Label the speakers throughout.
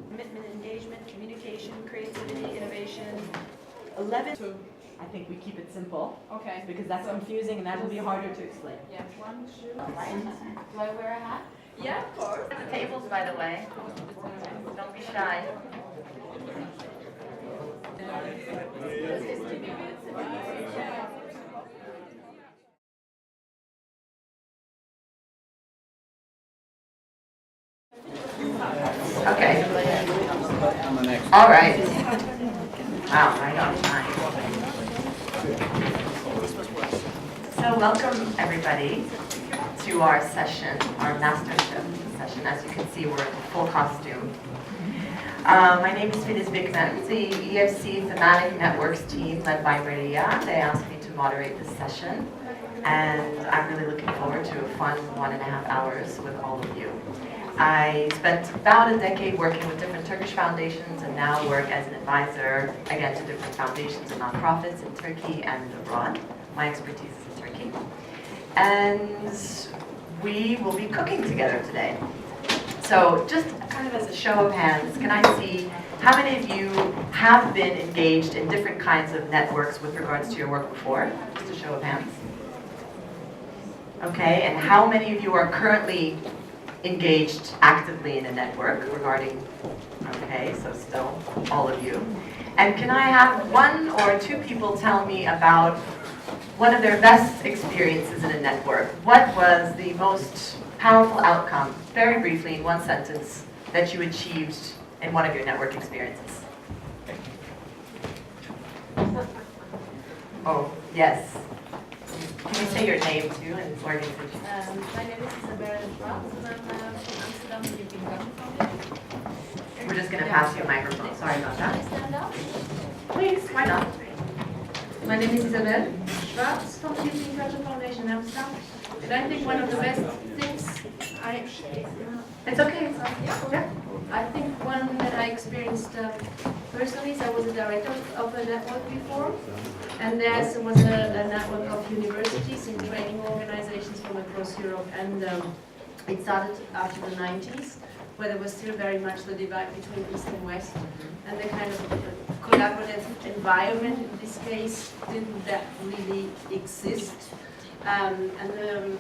Speaker 1: Commitment, engagement, communication, creativity, innovation. 11. I think we keep it simple.
Speaker 2: Okay.
Speaker 1: Because that's confusing and that will be harder to explain.
Speaker 2: Yeah. 1, 2.
Speaker 3: Do I wear a hat?
Speaker 2: Yeah, of course.
Speaker 3: The tables, by the way. Don't be shy. Okay. All right. Wow, right on time. So welcome everybody to our session, our Masterchef session. As you can see, we're in full costume. My name is Filiz Bikman, the EFC Thematic Networks team led by Maria. They asked me to moderate this session, and I'm really looking forward to a fun 1.5 hours with all of you. I spent about a decade working with different Turkish foundations and now work as an advisor, again, to different foundations and nonprofits in Turkey and abroad. My expertise is in Turkey. And we will be cooking together today. So just kind of as a show of hands, can I see how many of you have been engaged in different kinds of networks with regards to your work before? Just a show of hands. Okay, and how many of you are currently engaged actively in a network regarding, okay, so still all of you. And can I have 1 or 2 people tell me about one of their best experiences in a network? What was the most powerful outcome, very briefly in 1 sentence, that you achieved in one of your network experiences? Oh, yes. Can you say your name too and organization?
Speaker 4: My name is Isabel Schwartz and I'm from Amsterdam, the European Culture Foundation.
Speaker 3: We're just going to pass you a microphone. Sorry about
Speaker 4: Can I
Speaker 3: that.
Speaker 4: stand up?
Speaker 3: Please, why not?
Speaker 4: My name is Isabel Schwartz from the European Culture Foundation in Amsterdam. And I think one of the best things
Speaker 3: It's okay.
Speaker 4: yeah. I think one that I experienced personally is I was a director of a network before. And there was a network of universities and training organizations from across Europe. And it started after the 90s, where there was still very much the divide between East and West. And the kind of collaborative environment in this case didn't that really exist. And the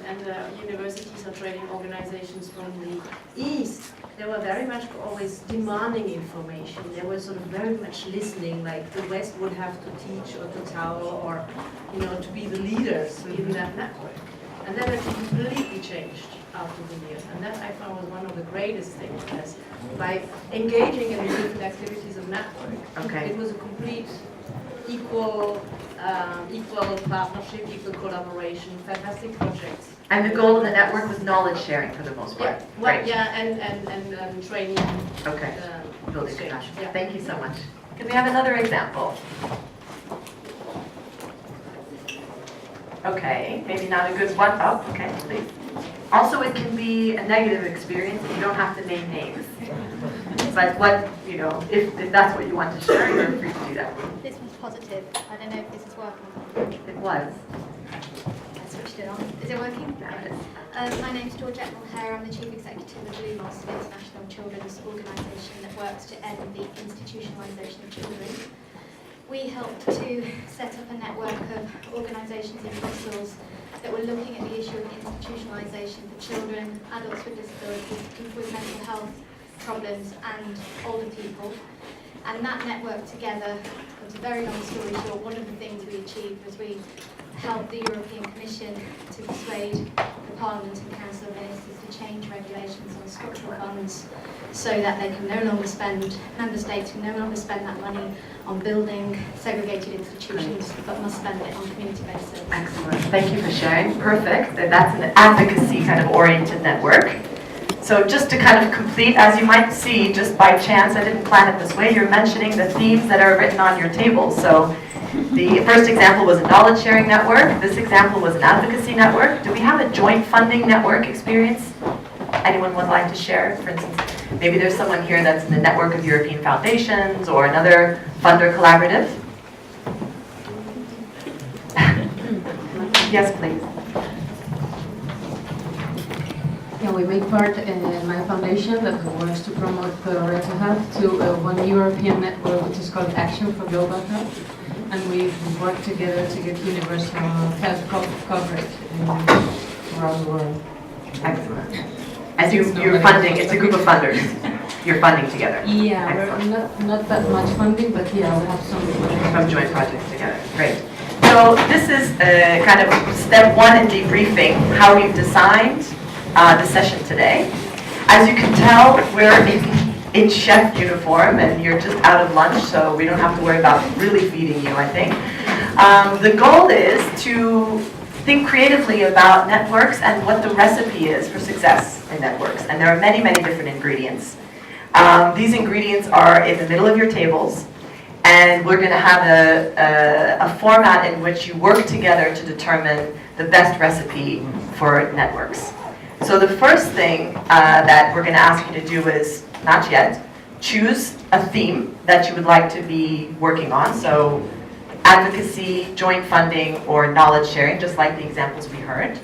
Speaker 4: universities or training organizations from the East, they were very much always demanding information. They were sort of very much listening, like the West would have to teach or to tell or, to be the leaders in that network. And then it completely changed after the years. And that I found was one of the greatest things, because by engaging in the different activities of network, it was a complete equal partnership, equal collaboration, fantastic projects.
Speaker 3: And the goal of the network was knowledge sharing for the most part.
Speaker 4: Yeah, well, yeah, and training.
Speaker 3: Okay, building compassion.
Speaker 4: Yeah.
Speaker 3: Thank you so much. Can we have another example? Okay, maybe not a good one. Oh, okay, please. Also, it can be a negative experience. You don't have to name names. But what, if that's what you want to share, you're free to do that.
Speaker 5: This one's positive. I don't know if this is working.
Speaker 3: It was.
Speaker 5: I switched it on. Is it working? My name's Georgette Mulhare. I'm the Chief Executive of Blue Moss, an international children's organisation that works to end the institutionalisation of children. We helped to set up a network of organisations in Brussels that were looking at the issue of institutionalisation for children, adults with disabilities, people with mental health problems and older people. And that network together, it's a very long story short, one of the things we achieved was we helped the European Commission to persuade the Parliament and Council of Ministers to change regulations on structural funds so that they can no longer spend, member states can no longer spend that money on building segregated institutions, but must spend it on community-based services.
Speaker 3: Excellent. Thank you for sharing. Perfect. That's an advocacy kind of oriented network. So just to kind of complete, as you might see, just by chance, I didn't plan it this way, you're mentioning the themes that are written on your table. So the first example was a knowledge sharing network. This example was an advocacy network. Do we have a joint funding network experience? Anyone would like to share? For instance, maybe there's someone here that's in the network of European foundations or another funder collaborative. Yes, please.
Speaker 6: Yeah, we make part in my foundation that works to promote right to health to one European network which is called Action for Global Health. And we work together to get universal health coverage around the world.
Speaker 3: Excellent. As you're funding, it's a group of funders. You're funding together.
Speaker 6: Yeah,
Speaker 3: Excellent.
Speaker 6: we're not that much funding, but yeah, we have
Speaker 3: Some joint projects together. Great. So this is kind of step one in debriefing how we've designed the session today. As you can tell, we're in chef uniform and you're just out of lunch, so we don't have to worry about really feeding you, I think. The goal is to think creatively about networks and what the recipe is for success in networks. And there are many, many different ingredients. These ingredients are in the middle of your tables, and we're going to have a format in which you work together to determine the best recipe for networks. So the first thing that we're going to ask you to do is, not yet, choose a theme that you would like to be working on. So advocacy, joint funding, or knowledge sharing, just like the examples we heard.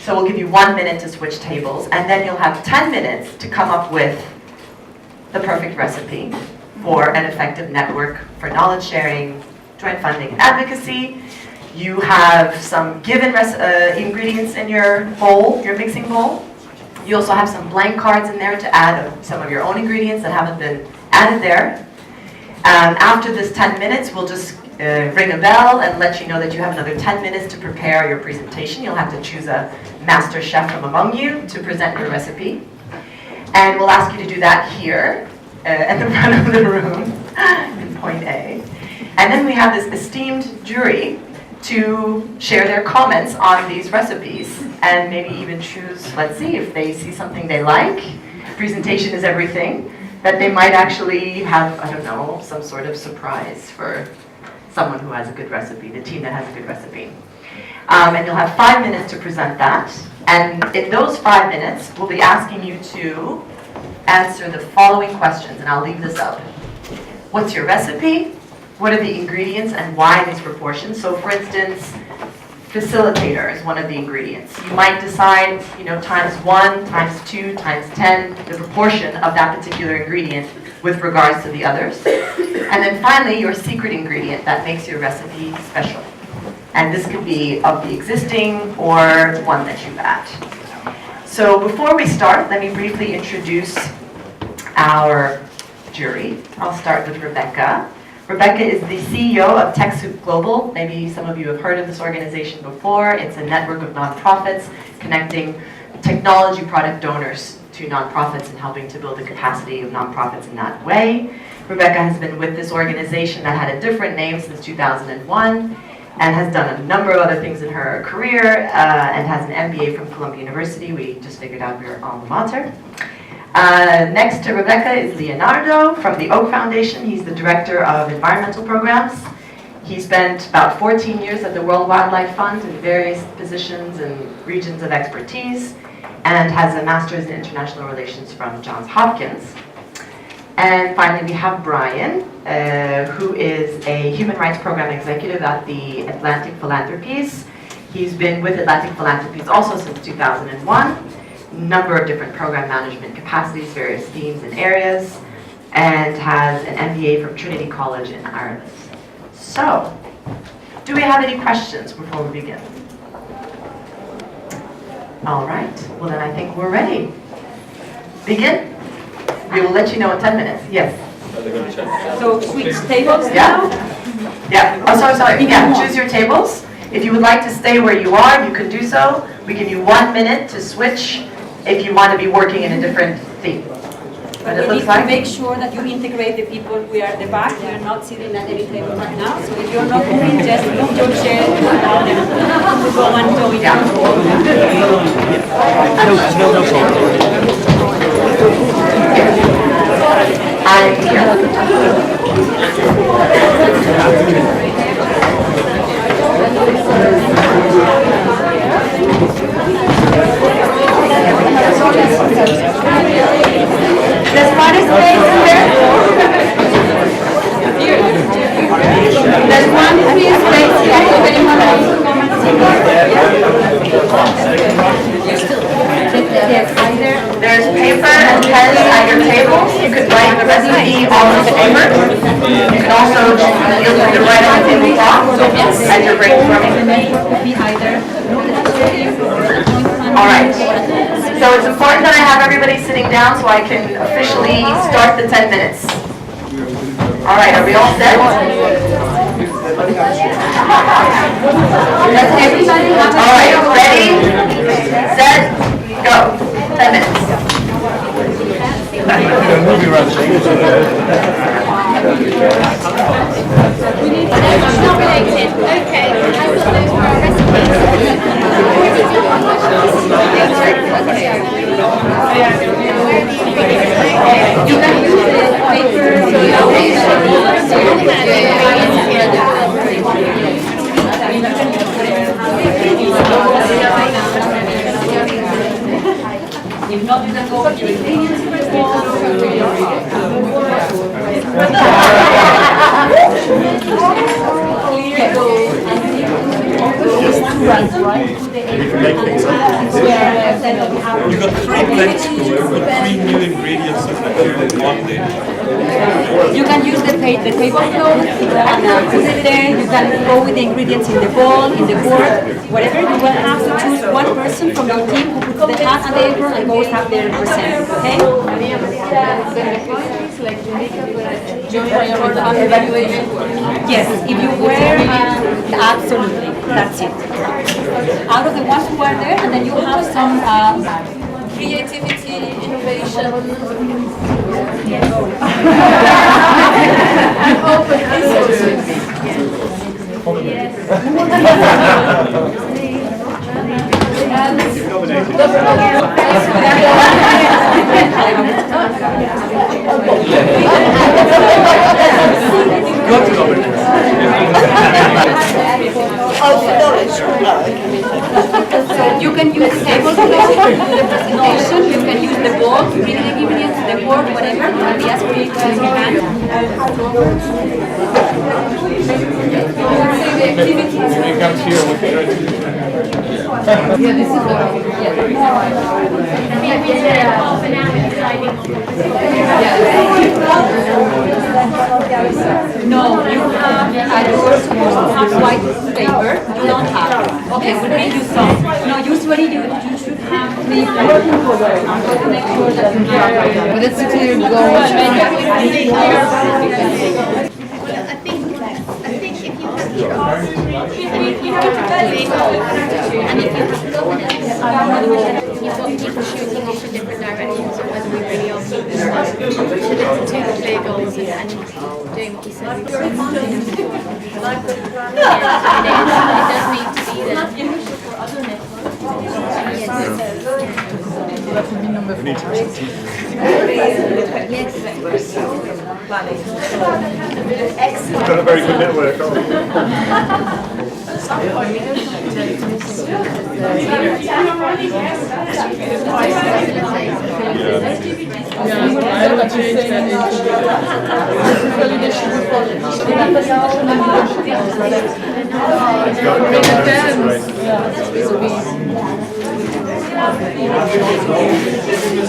Speaker 3: So we'll give you 1 minute to switch tables, and then you'll have 10 minutes to come up with the perfect recipe for an effective network for knowledge sharing, joint funding, and advocacy. You have some given ingredients in your bowl, your mixing bowl. You also have some blank cards in there to add some of your own ingredients that haven't been added there. After this 10 minutes, we'll just ring a bell and let you know that you have another 10 minutes to prepare your presentation. You'll have to choose a master chef from among you to present your recipe. And we'll ask you to do that here at the front of the room in point A. And then we have this esteemed jury to share their comments on these recipes and maybe even choose, let's see, if they see something they like. Presentation is everything. That they might actually have, I don't know, some sort of surprise for someone who has a good recipe, the team that has a good recipe. And you'll have 5 minutes to present that. And in those 5 minutes, we'll be asking you to answer the following questions, and I'll leave this up. What's your recipe? What are the ingredients and why these proportions? So for instance, facilitator is one of the ingredients. You might decide, times 1, times 2, times 10, the proportion of that particular ingredient with regards to the others. And then finally, your secret ingredient that makes your recipe special. And this could be of the existing or one that you add. So before we start, let me briefly introduce our jury. I'll start with Rebecca. Rebecca is the CEO of TechSoup Global. Maybe some of you have heard of this organization before. It's a network of nonprofits connecting technology product donors to nonprofits and helping to build the capacity of nonprofits in that way. Rebecca has been with this organization that had a different name since 2001 and has done a number of other things in her career and has an MBA from Columbia University. We just figured out we were alma mater. Next to Rebecca is Leonardo from the Oak Foundation. He's the Director of Environmental Programs. He spent about 14 years at the World Wildlife Fund in various positions and regions of expertise, and has a Master's in International Relations from Johns Hopkins. And finally, we have Brian, who is a Human Rights Program Executive at the Atlantic Philanthropies. He's been with Atlantic Philanthropies also since 2001. Number of different program management capacities, various themes and areas, and has an MBA from Trinity College in Ireland. So, do we have any questions before we begin? All right, well then I think we're ready. Begin? We will let you know in 10 minutes. Yes?
Speaker 1: So switch tables
Speaker 3: Yeah?
Speaker 1: now?
Speaker 3: Yeah, oh sorry, yeah, choose your tables. If you would like to stay where you are, you can do so. We give you 1 minute to switch if you want to be working in a different theme.
Speaker 1: But you need to make sure that you integrate the people who are at the back. You're not sitting at any table right now. So if you're not moving, just move your chair and allow them to go and join you.
Speaker 3: I'm here. There's party space in there? There's one free space here if anyone wants to come and sit. Yes. There's paper and pens at your tables. You could write the recipe on the paper. You can also feel free to write on the tablecloth as you're brainstorming. Alright, so it's important that I have everybody sitting down so I can officially start the 10 minutes. Alright, are we all set? Alright, ready, set, go. 10 minutes.
Speaker 5: It's not related. Okay, I've got those for our
Speaker 1: You can use the paper. If not, you can go with the ingredients first.
Speaker 7: You've got 3 blanks here with 3 new ingredients in one day.
Speaker 1: You can use the tablecloth and put it there. You can go with the ingredients in the bowl, in the board, whatever. You will have to choose one person from your team who puts the hat on the apron and goes up there and present. Okay? Yes, if you wear, absolutely, that's it. Out of the ones who are there, and then you have some
Speaker 4: Creativity, innovation.
Speaker 1: You can use the tablecloth to do the presentation, you can use the bowl to bring the ingredients to the board, whatever, you can be as creative as you can.
Speaker 7: It comes here with the
Speaker 6: Yeah, this is
Speaker 1: No, you have, you're supposed to have white paper, you don't have. Okay, we'll make you some. No, usually you should have 3 papers. I'm going to make sure that you have.
Speaker 6: But it's a clear goal.
Speaker 5: I think if you have you've got people shooting off in different directions, and whether we really are keeping to the clear goals and doing what we said. It does need to be there.
Speaker 7: You've got a very good network, haven't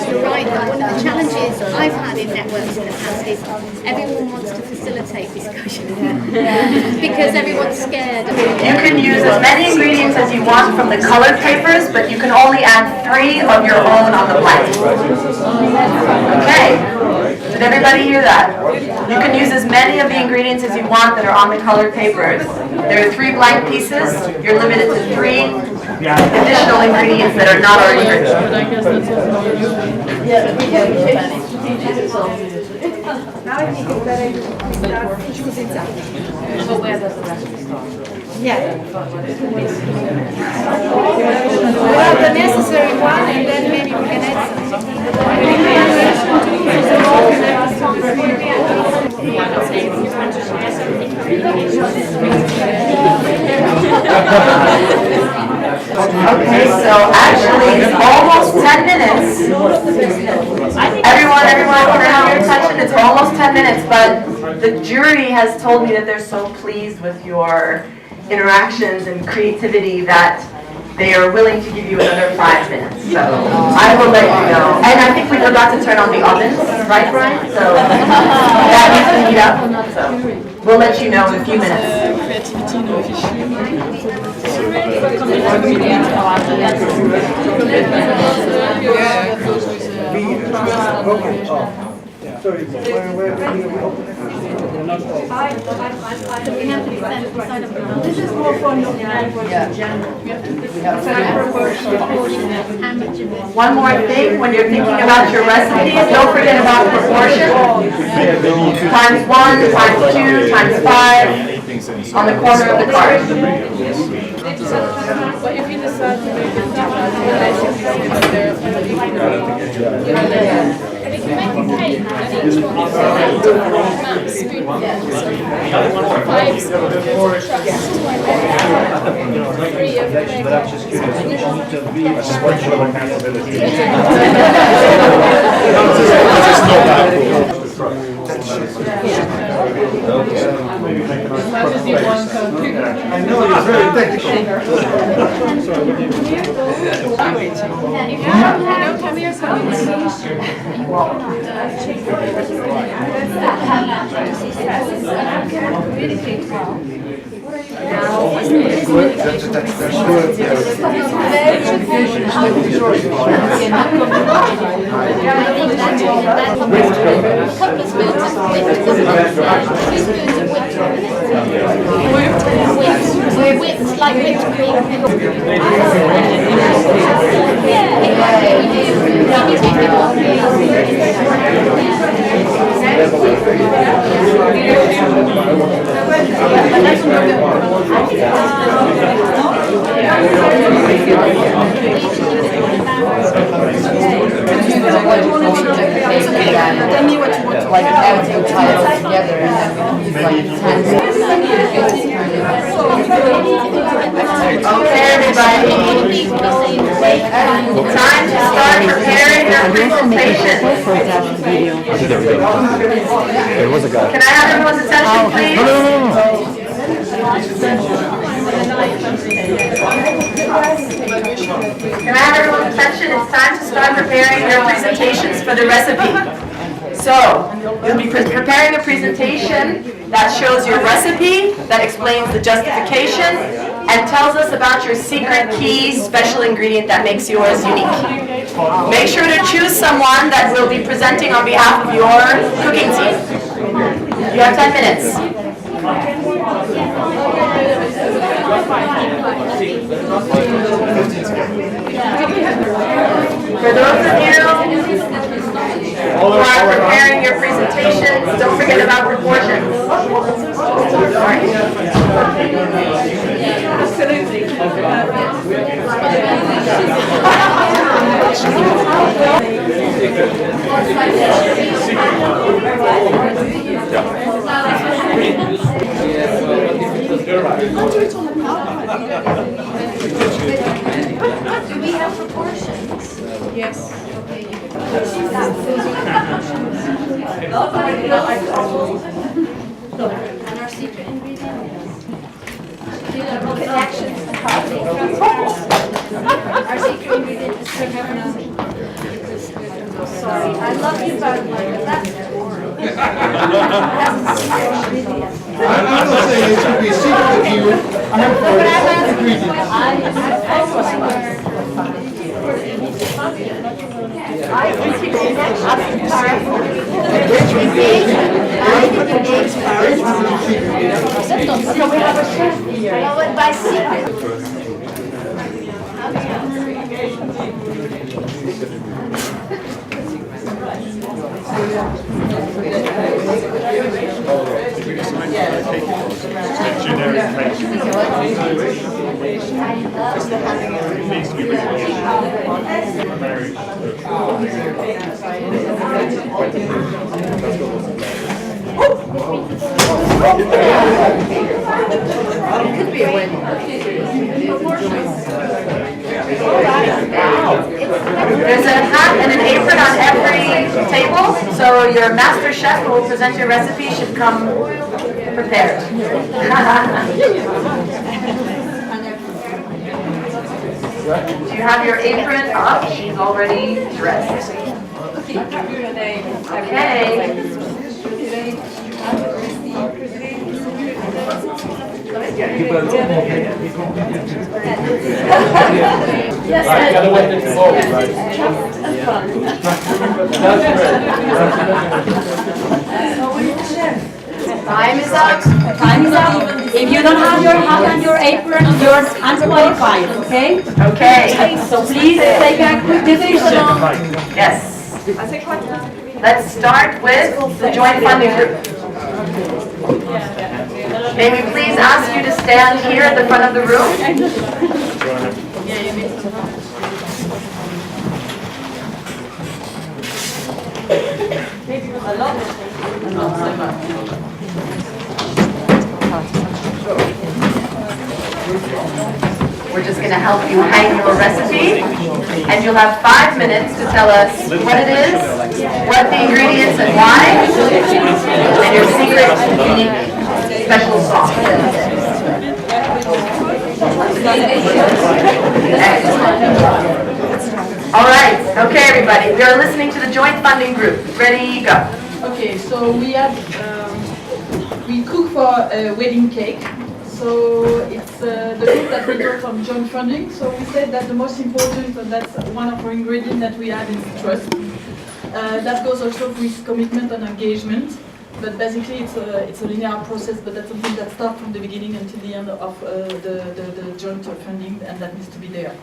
Speaker 5: You're right, one of the challenges I've had in networks in the past is everyone wants to facilitate discussion because everyone's scared.
Speaker 3: You can use as many ingredients as you want from the colored papers, but you can only add 3 of your own on the blank. Okay, did everybody hear that? You can use as many of the ingredients as you want that are on the colored papers. There are 3 blank pieces. You're limited to 3 additional ingredients that are not already written.
Speaker 2: Now I think it's better you start choosing something.
Speaker 6: So where does the recipe start?
Speaker 2: Yeah. We have the necessary one and then maybe we can add something.
Speaker 3: Okay, so actually it's almost 10 minutes. Everyone, I want to have your attention. It's almost 10 minutes, but the jury has told me that they're so pleased with your interactions and creativity that They are willing to give you another 5 minutes, so I will let you know. And I think we forgot to turn on the ovens, right, Brian? So that needs to heat up, so we'll let you know in a few minutes.
Speaker 2: This is more fun looking at what's in general.
Speaker 3: One more thing, when you're thinking about your recipes, don't forget about proportion. Times 1, times 2, times 5 on the corner of the card.
Speaker 2: But if you decide to make it
Speaker 8: I know you're very technical.
Speaker 2: come here,
Speaker 8: Good, that's good.
Speaker 5: Whipped like whipped cream.
Speaker 6: Tell me what you want to like add to tie it all together and then like
Speaker 3: Okay, everybody. Time to start preparing your presentation.
Speaker 8: There was a guy.
Speaker 3: Can I have everyone's attention, please? Can I have everyone's attention? It's time to start preparing your presentations for the recipe. So, you'll be preparing a presentation that shows your recipe, that explains the justification, and tells us about your secret key special ingredient that makes yours unique. Make sure to choose someone that will be presenting on behalf of your cooking team. You have 10 minutes. For those of you who are preparing your presentations, don't forget about proportions.
Speaker 2: Do we have proportions? Yes. Okay.
Speaker 5: And our secret ingredient our secret ingredient is
Speaker 2: Sorry, I love you, but that's boring.
Speaker 8: I'm not saying it should be a secret with you. I have four ingredients.
Speaker 2: So we have a chef here.
Speaker 5: by secret.
Speaker 3: There's a hat and an apron on every table, so your Masterchef who will present your recipe should come prepared. Do you have your apron up? She's already dressed. Okay.
Speaker 1: Time is up. Time is up. If you don't have your hat and your apron, you're unqualified, okay?
Speaker 3: Okay.
Speaker 1: So please take a quick decision.
Speaker 3: Yes. Let's start with the joint funding group. May we please ask you to stand here at the front of the room? We're just going to help you hang your recipe, and you'll have 5 minutes to tell us what it is, what the ingredients and why, and your secret, unique, special sauce. All right, okay everybody, we are listening to the joint funding group. Ready, go.
Speaker 9: Okay, so we cook for a wedding cake. So it's the group that we got from joint funding. So we said that the most important, and that's one of our ingredients that we have, is trust. That goes also with commitment and engagement. But basically it's a linear process, but that's something that starts from the beginning until the end of the joint funding, and that needs to be there.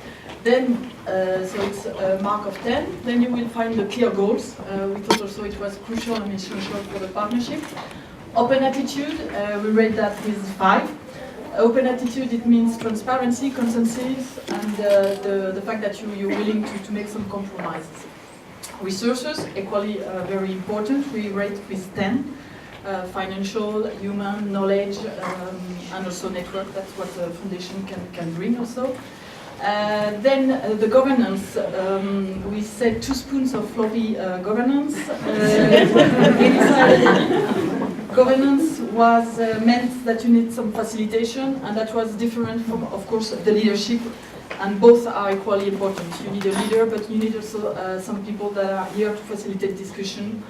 Speaker 9: Then, so it's a mark of 10. Then you will find the clear goals. We thought also it was crucial and essential for the partnership. Open attitude, we rate that with 5. Open attitude, it means transparency, consensus, and the fact that you're willing to make some compromises. Resources, equally very important, we rate with 10. Financial, human, knowledge, and also network, that's what the foundation can bring also. Then the governance, we said 2 spoons of floppy governance. Governance was meant that you need some facilitation, and that was different from, of course, the leadership, and both are equally important. You need a leader, but you need also some people that are here to facilitate discussion.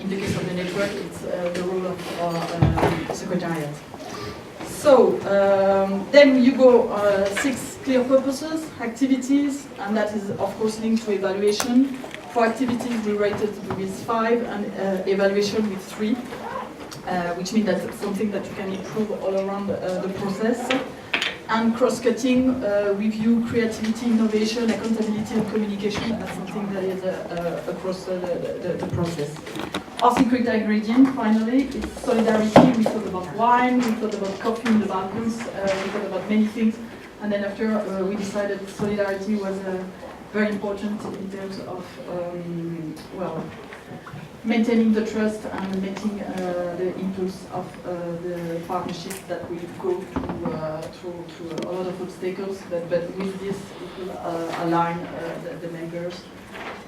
Speaker 9: In the case of the network, it's the role of our secretariat. So, then you go 6 clear purposes, activities, and that is of course linked to evaluation. For activities we rated with 5 and evaluation with 3, which means that's something that you can improve all around the process. And cross-cutting, review, creativity, innovation, accountability and communication, that's something that is across the process. Our secret ingredient, finally, is solidarity. We thought about wine, we thought about coffee in the Balkans, we thought about many things. And then after we decided solidarity was very important in terms of, well, maintaining the trust and making the impulse of the partnership that will go through a lot of obstacles. But with this, it will align the members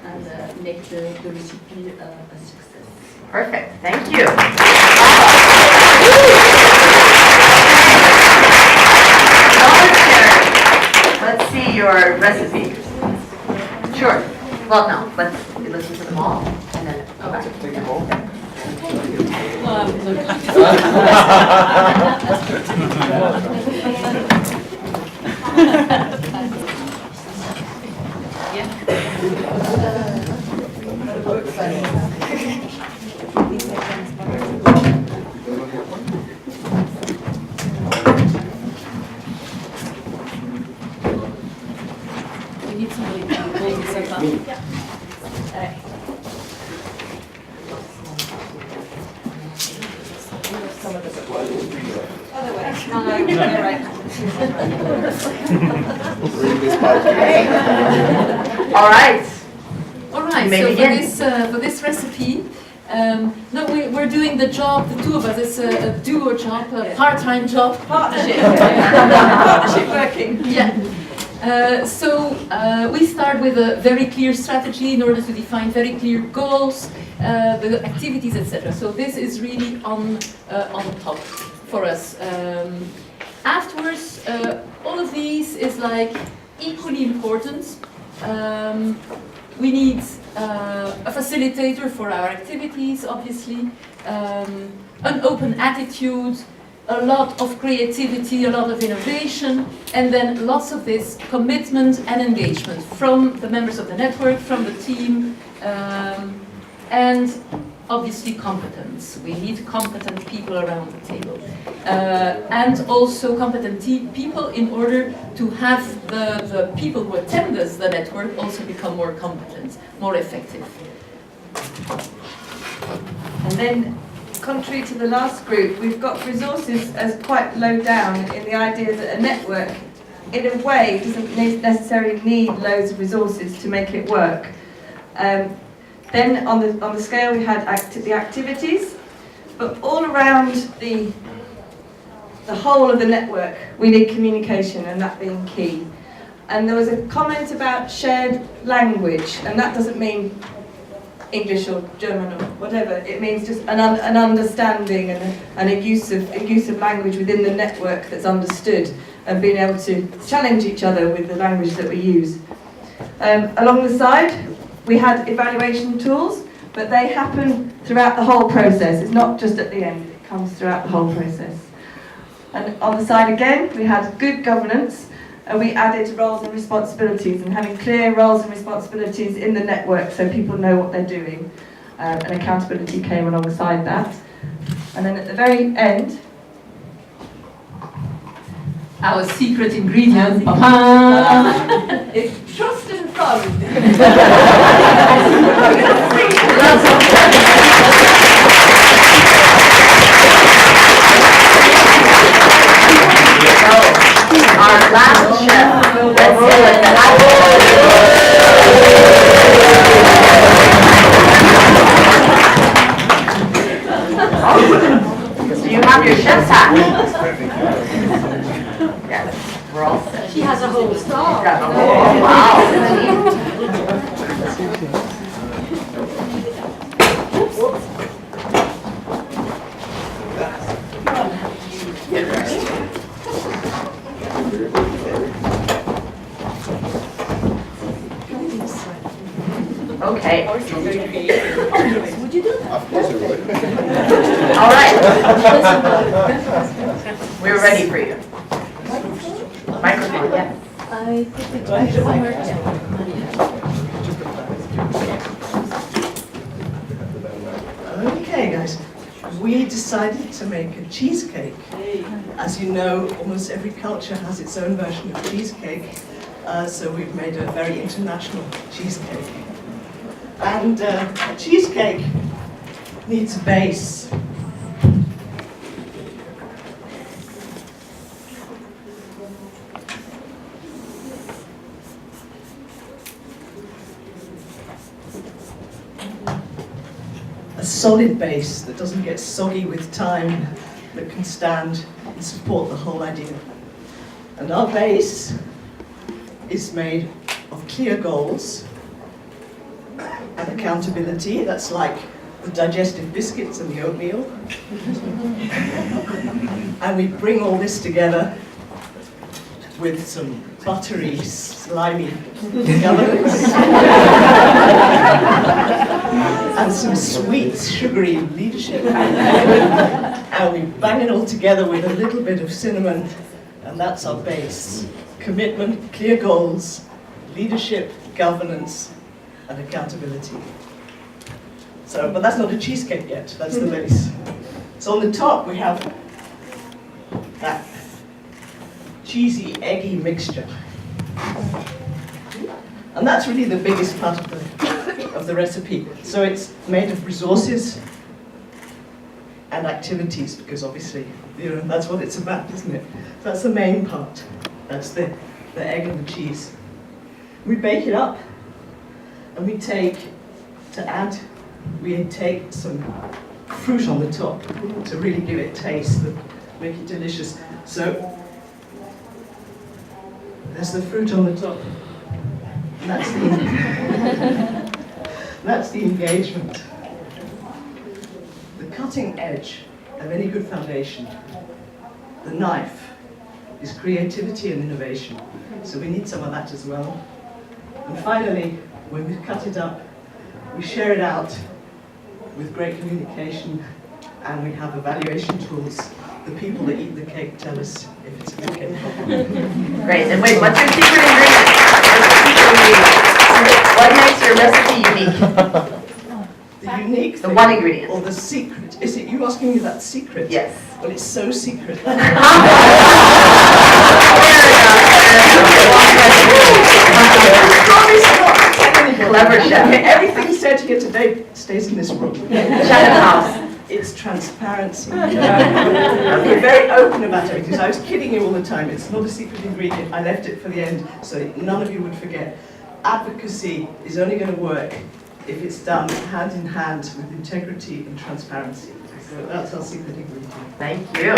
Speaker 9: and make the recipe a success.
Speaker 3: Perfect, thank you. Let's see your recipe. Sure. Well, no, let's listen to them all and then go back.
Speaker 1: We need somebody to hold this up.
Speaker 3: All right.
Speaker 1: All right. So for this recipe, no, we're doing the job. The two of us. It's a duo job, a part-time job. Partnership. Partnership working. Yeah. So we start with a very clear strategy in order to define very clear goals, the activities, etc. So this is really on top for us. Afterwards, all of these is like
Speaker 9: equally important. We need a facilitator for our activities, obviously, an open attitude, a lot of creativity, a lot of innovation, and then lots of this commitment and engagement from the members of the network, from the team, and obviously competence. We need competent people around the table. And also competent people in order to have the people who attend the network also become more competent, more effective.
Speaker 10: And then, contrary to the last group, we've got resources as quite low down in the idea that a network, in a way, doesn't necessarily need loads of resources to make it work. Then on the scale we had the activities, but all around the whole of the network we need communication, and that being key. And there was a comment about shared language, and that doesn't mean English or German or whatever. It means just an understanding and a use of language within the network that's understood, and being able to challenge each other with the language that we use. Along the side, we had evaluation tools, but they happen throughout the whole process. It's not just at the end, it comes throughout the whole process. And on the side again, we had good governance, and we added roles and responsibilities, and having clear roles and responsibilities in the network so people know what they're doing. And accountability came alongside that. And then at the very end,
Speaker 9: our secret ingredient is trust and fun.
Speaker 3: Our last chef, do you have your chef's hat? Yes, we're all set.
Speaker 1: She has a whole star.
Speaker 3: Oh, wow. Okay.
Speaker 1: Would you do that?
Speaker 8: Of course I would.
Speaker 3: All right. We're ready for you. Microphone, yes.
Speaker 1: I put the back somewhere.
Speaker 11: Okay, guys. We decided to make a cheesecake. As you know, almost every culture has its own version of cheesecake. So we've made a very international cheesecake. And a cheesecake needs a base. A solid base that doesn't get soggy with time, that can stand and support the whole idea. And our base is made of clear goals and accountability. That's like the digestive biscuits and the oatmeal. And we bring all this together with some buttery, slimy governance and some sweet, sugary leadership. And we bang it all together with a little bit of cinnamon, and that's our base. Commitment, clear goals, leadership, governance, and accountability. So, but that's not a cheesecake yet, that's the base. So on the top we have that cheesy, eggy mixture. And that's really the biggest part of the recipe. So it's made of resources and activities, because obviously, you know, that's what it's about, isn't it? So that's the main part. That's the egg and the cheese. We bake it up, and we take some fruit on the top to really give it taste and make it delicious. So there's the fruit on the top. And that's the engagement. The cutting edge of any good foundation, the knife, is creativity and innovation. So we need some of that as well. And finally, when we cut it up, we share it out with great communication, and we have evaluation tools. The people that eat the cake tell us if it's a good cake.
Speaker 3: Great. And wait, what's your secret ingredient? What makes your recipe unique?
Speaker 11: The unique
Speaker 3: The
Speaker 11: thing,
Speaker 3: one ingredient.
Speaker 11: or the secret. Is it you asking me that secret?
Speaker 3: Yes.
Speaker 11: Well, it's so secret.
Speaker 3: Clever chef.
Speaker 11: Everything said here today stays in this room.
Speaker 3: Chatham House.
Speaker 11: It's transparency. I'm being very open about it because I was kidding you all the time. It's not a secret ingredient. I left it for the end so none of you would forget. Advocacy is only going to work if it's done hand in hand with integrity and transparency. So that's our secret ingredient.
Speaker 3: Thank you.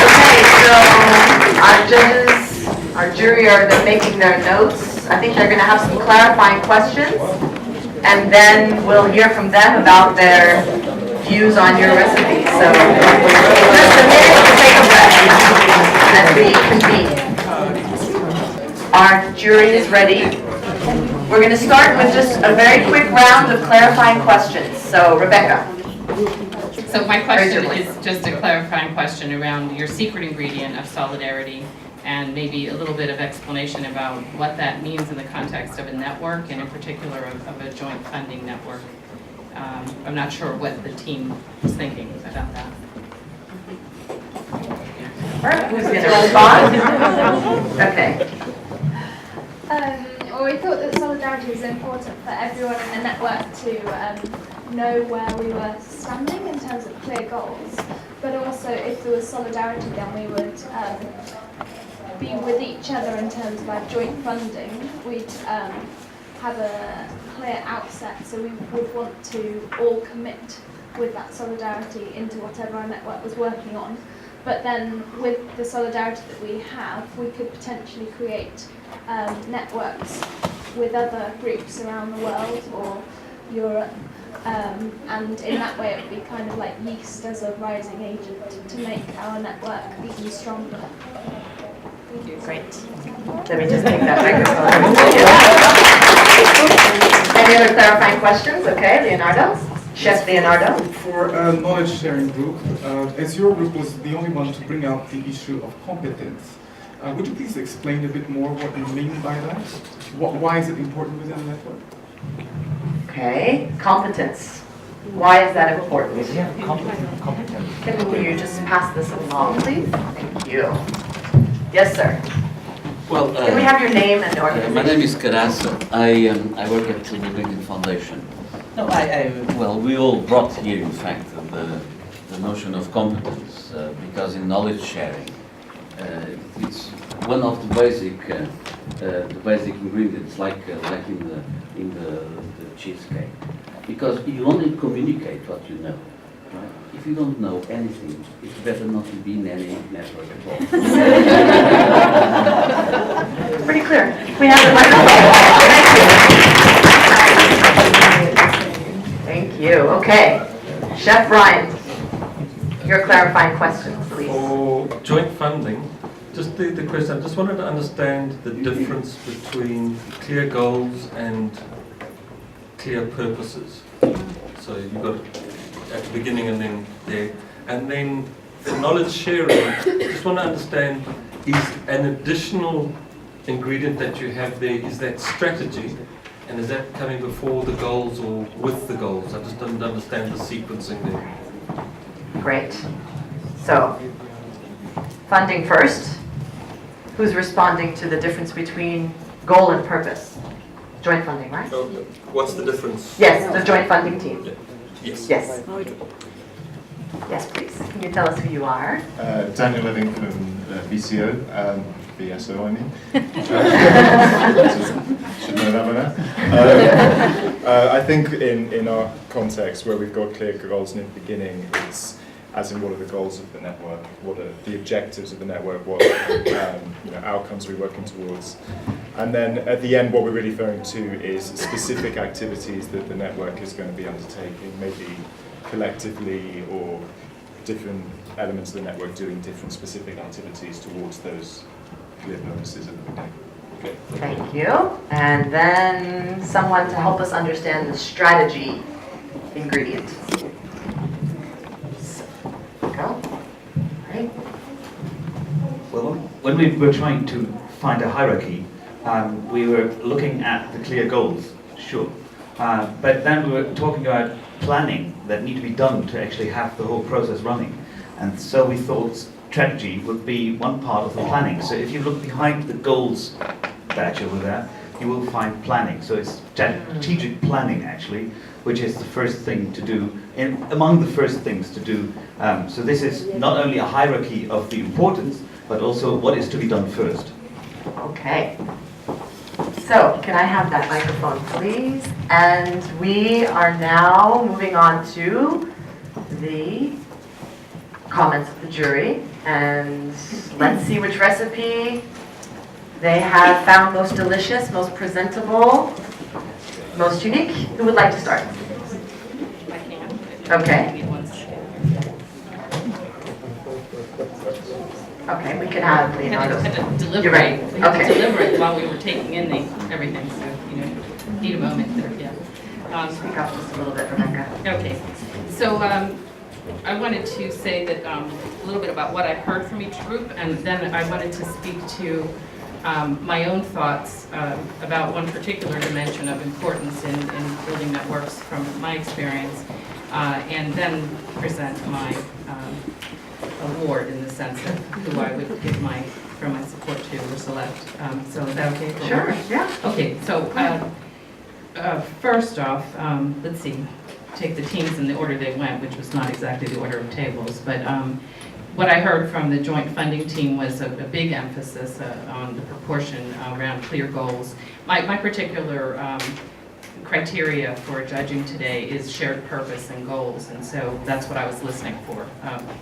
Speaker 3: Okay, so our judges, our jury are making their notes. I think they're going to have some clarifying questions, and then we'll hear from them about their views on your recipe. So just a minute to take a breath as we convene. Our jury is ready. We're going to start with just a very quick round of clarifying questions. So, Rebecca.
Speaker 12: So my question is just a clarifying question around your secret ingredient of solidarity, and maybe a little bit of explanation about what that means in the context of a network, and in particular of a joint funding network. I'm not sure what the team was thinking about that.
Speaker 3: Who's going to respond? Okay.
Speaker 5: Well, we thought that solidarity was important for everyone in the network to know where we were standing in terms of clear goals, but also if there was solidarity, then we would be with each other in terms of our joint funding. We'd have a clear outset, so we would want to all commit with that solidarity into whatever our network was working on. But then with the solidarity that we have, we could potentially create networks with other groups around the world or Europe, and in that way it would be kind of like yeast as a rising agent to make our network even stronger.
Speaker 3: Great. Let me just take that microphone. Any other clarifying questions? Okay, Leonardo. Chef Leonardo.
Speaker 7: For a knowledge sharing group, as your group was the only one to bring up the issue of competence, would you please explain a bit more what you mean by that? Why is it important within the network?
Speaker 3: Okay, competence. Why is that important?
Speaker 13: Yeah, competence.
Speaker 3: Can you just pass this along, please? Thank you. Yes, sir.
Speaker 13: Well,
Speaker 3: can we have your name and organization?
Speaker 13: My name is Carasso. I work at the Rethinking Foundation. No, well, we all brought here, in fact, the notion of competence because in knowledge sharing, it's one of the basic ingredients, like in the cheesecake, because you only communicate what you know. Right? If you don't know anything, it's better not to be in any network at all.
Speaker 3: Pretty clear. We have the microphone. Thank you. Okay. Chef Brian, your clarifying questions, please.
Speaker 14: For joint funding, just the question, I just wanted to understand the difference between clear goals and clear purposes. So you've got at the beginning and then there. And then for knowledge sharing, just want to understand, is an additional ingredient that you have there, is that strategy? And is that coming before the goals or with the goals? I just didn't understand the sequencing there.
Speaker 3: Great. So, funding first. Who's responding to the difference between goal and purpose? Joint funding, right?
Speaker 14: So what's the difference?
Speaker 3: Yes, the joint funding team.
Speaker 14: Yes.
Speaker 3: Yes. Yes, please. Can you tell us who you are?
Speaker 15: Daniel Living from BCO, BSO, I mean. Should know that by now. I think in our context, where we've got clear goals in the beginning, it's as in what are the goals of the network, what are the objectives of the network, what outcomes we're working towards. And then at the end, what we're really referring to is specific activities that the network is going to be undertaking, maybe collectively or different elements of the network doing different specific activities towards those clear purposes at the beginning. Okay.
Speaker 3: Thank you. And then someone to help us understand the strategy ingredient. Go. Right.
Speaker 16: Well, when we were trying to find a hierarchy, we were looking at the clear goals, sure. But then we were talking about planning that need to be done to actually have the whole process running. And so we thought strategy would be one part of the planning. So if you look behind the goals badge over there, you will find planning. So it's strategic planning, actually, which is the first thing to do, among the first things to do. So this is not only a hierarchy of the importance, but also what is to be done first.
Speaker 3: Okay. So, can I have that microphone, please? And we are now moving on to the comments of the jury. And let's see which recipe they have found most delicious, most presentable, most unique. Who would like to start? Okay. Okay, we can have Leonardo.
Speaker 12: Had to deliberate.
Speaker 3: You're right.
Speaker 12: We had
Speaker 3: Okay.
Speaker 12: to deliberate while we were taking in everything, so, need a moment there, yeah.
Speaker 3: Speak up just a little bit, Rebecca.
Speaker 12: Okay, so I wanted to say that a little bit about what I heard from each group, and then I wanted to speak to my own thoughts about one particular dimension of importance in building networks from my experience, and then present my award in the sense of who I would give my support to or select. So is that okay?
Speaker 3: Sure, yeah.
Speaker 12: Okay, so first off, let's see, take the teams in the order they went, which was not exactly the order of tables, but what I heard from the joint funding team was a big emphasis on the proportion around clear goals. My particular criteria for judging today is shared purpose and goals, and so that's what I was listening for,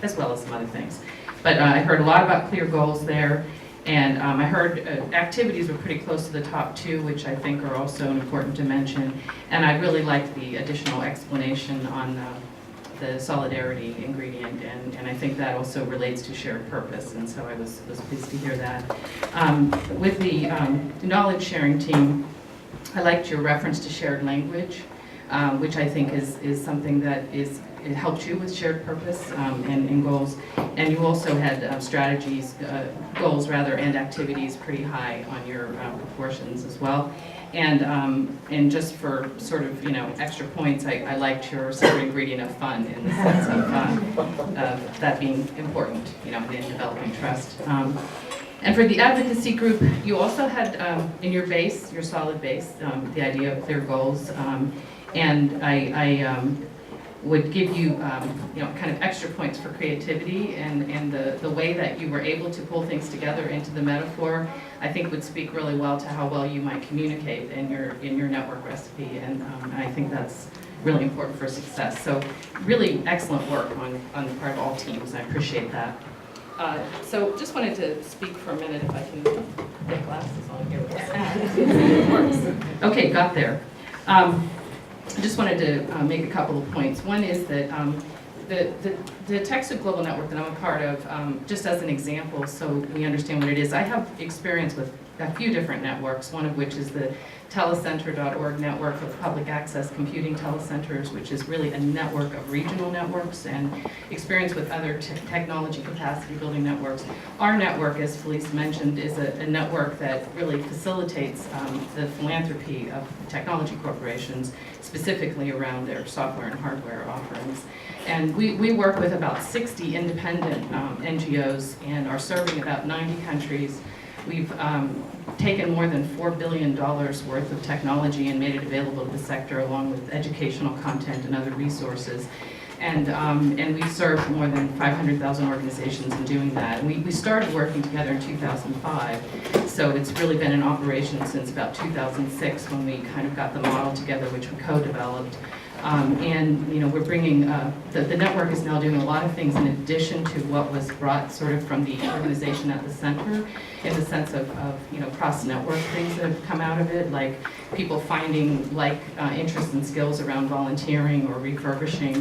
Speaker 12: as well as some other things. But I heard a lot about clear goals there, and I heard activities were pretty close to the top two, which I think are also important to mention, and I really liked the additional explanation on the solidarity ingredient, and I think that also relates to shared purpose, and so I was pleased to hear that. With the knowledge sharing team, I liked your reference to shared language, which I think is something that it helps you with shared purpose and goals. And you also had strategies, goals rather, and activities pretty high on your proportions as well. And just for sort of extra points, I liked your secret ingredient of fun in the sense of that being important, in developing trust. And for the advocacy group, you also had in your base, your solid base, the idea of clear goals, and I would give you, kind of extra points for creativity and the way that you were able to pull things together into the metaphor. I think would speak really well to how well you might communicate in your network recipe, and I think that's really important for success. So, really excellent work on the part of all teams. I appreciate that. So just wanted to speak for a minute, if I can get glasses on here. It works. Okay, got there. I just wanted to make a couple of points. One is that the TechSoup Global Network that I'm a part of, just as an example, so we understand what it is, I have experience with a few different networks, one of which is the telecenter.org network of public access computing telecenters, which is really a network of regional networks, and experience with other technology capacity building networks. Our network, as Felice mentioned, is a network that really facilitates the philanthropy of technology corporations, specifically around their software and hardware offerings. And we work with about 60 independent NGOs and are serving about 90 countries. We've taken more than $4 billion worth of technology and made it available to the sector, along with educational content and other resources. And we've served more than 500,000 organizations in doing that. And we started working together in 2005, so it's really been in operation since about 2006, when we kind of got the model together, which we co-developed. And we're bringing, the network is now doing a lot of things in addition to what was brought sort of from the organization at the center, in the sense of cross-network things that have come out of it, like people finding interests and skills around volunteering or refurbishing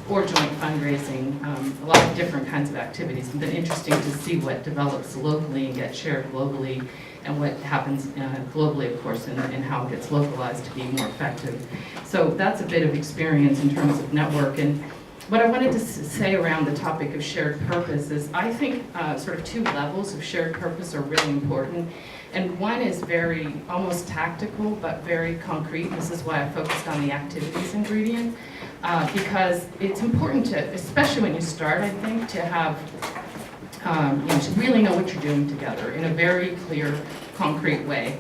Speaker 12: or joint fundraising, a lot of different kinds of activities. It's been interesting to see what develops locally and gets shared globally, and what happens globally, of course, and how it gets localized to be more effective. So that's a bit of experience in terms of network. And what I wanted to say around the topic of shared purpose is I think sort of two levels of shared purpose are really important. And one is very almost tactical, but very concrete. This is why I focused on the activities ingredient, because it's important to, especially when you start, I think, to have to really know what you're doing together in a very clear, concrete way.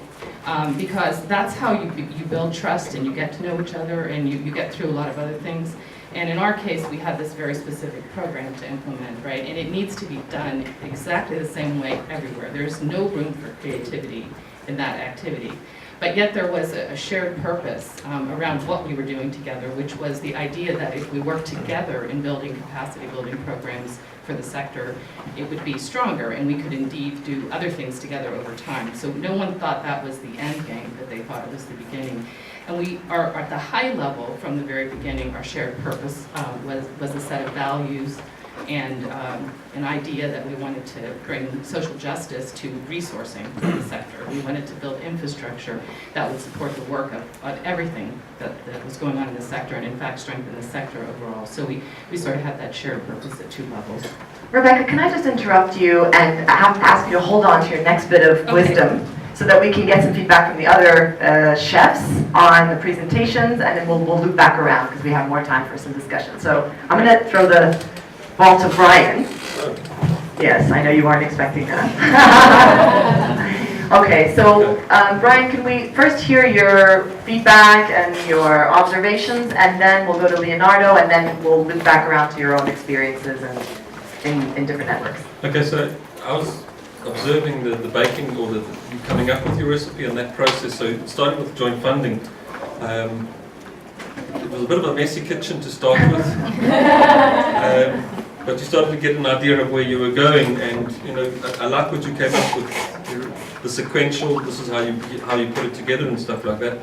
Speaker 12: Because that's how you build trust and you get to know each other and you get through a lot of other things. And in our case, we had this very specific program to implement, right? And it needs to be done exactly the same way everywhere. There's no room for creativity in that activity. But yet there was a shared purpose around what we were doing together, which was the idea that if we work together in building capacity building programs for the sector, it would be stronger and we could indeed do other things together over time. So no one thought that was the end game, that they thought it was the beginning. And we are at the high level from the very beginning. Our shared purpose was a set of values and an idea that we wanted to bring social justice to resourcing for the sector. We wanted to build infrastructure that would support the work of everything that was going on in the sector, and in fact strengthen the sector overall. So we sort of had that shared purpose at two levels.
Speaker 3: Rebecca, can I just interrupt you and I have to ask you to hold on to your next bit of wisdom so that we can get some feedback from the other chefs on the presentations, and then we'll loop back around because we have more time for some discussion. So I'm going to throw the ball to Brian. Yes, I know you weren't expecting that. Okay, so Brian, can we first hear your feedback and your observations, and then we'll go to Leonardo, and then we'll loop back around to your own experiences and in different networks.
Speaker 14: Okay, so I was observing the baking, or you coming up with your recipe and that process. So starting with joint funding, it was a bit of a messy kitchen to start with, but you started to get an idea of where you were going, and I like what you came up with, the sequential. This is how you put it together and stuff like that.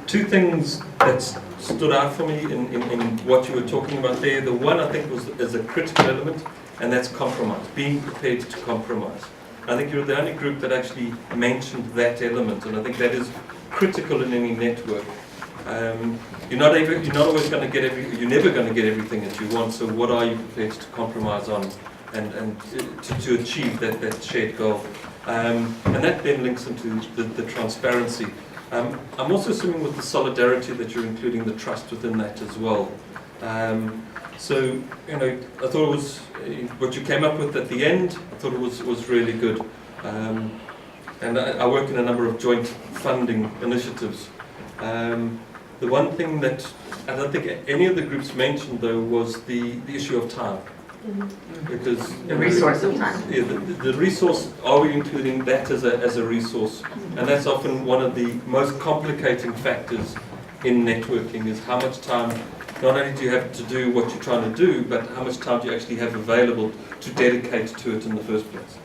Speaker 14: Two things that stood out for me in what you were talking about there. The one I think is a critical element, and that's compromise, being prepared to compromise. I think you're the only group that actually mentioned that element, and I think that is critical in any network. You're not always going to get you're never going to get everything that you want, so what are you prepared to compromise on and to achieve that shared goal? And that then links into the transparency. I'm also assuming with the solidarity that you're including the trust within that as well. So, I thought it was, what you came up with at the end, I thought it was really good. And I work in a number of joint funding initiatives. The one thing that I don't think any of the groups mentioned, though, was the issue of time. Because
Speaker 3: the resource of time.
Speaker 14: Yeah, the resource, are we including that as a resource? And that's often one of the most complicating factors in networking, is how much time not only do you have to do what you're trying to do, but how much time do you actually have available to dedicate to it in the first place.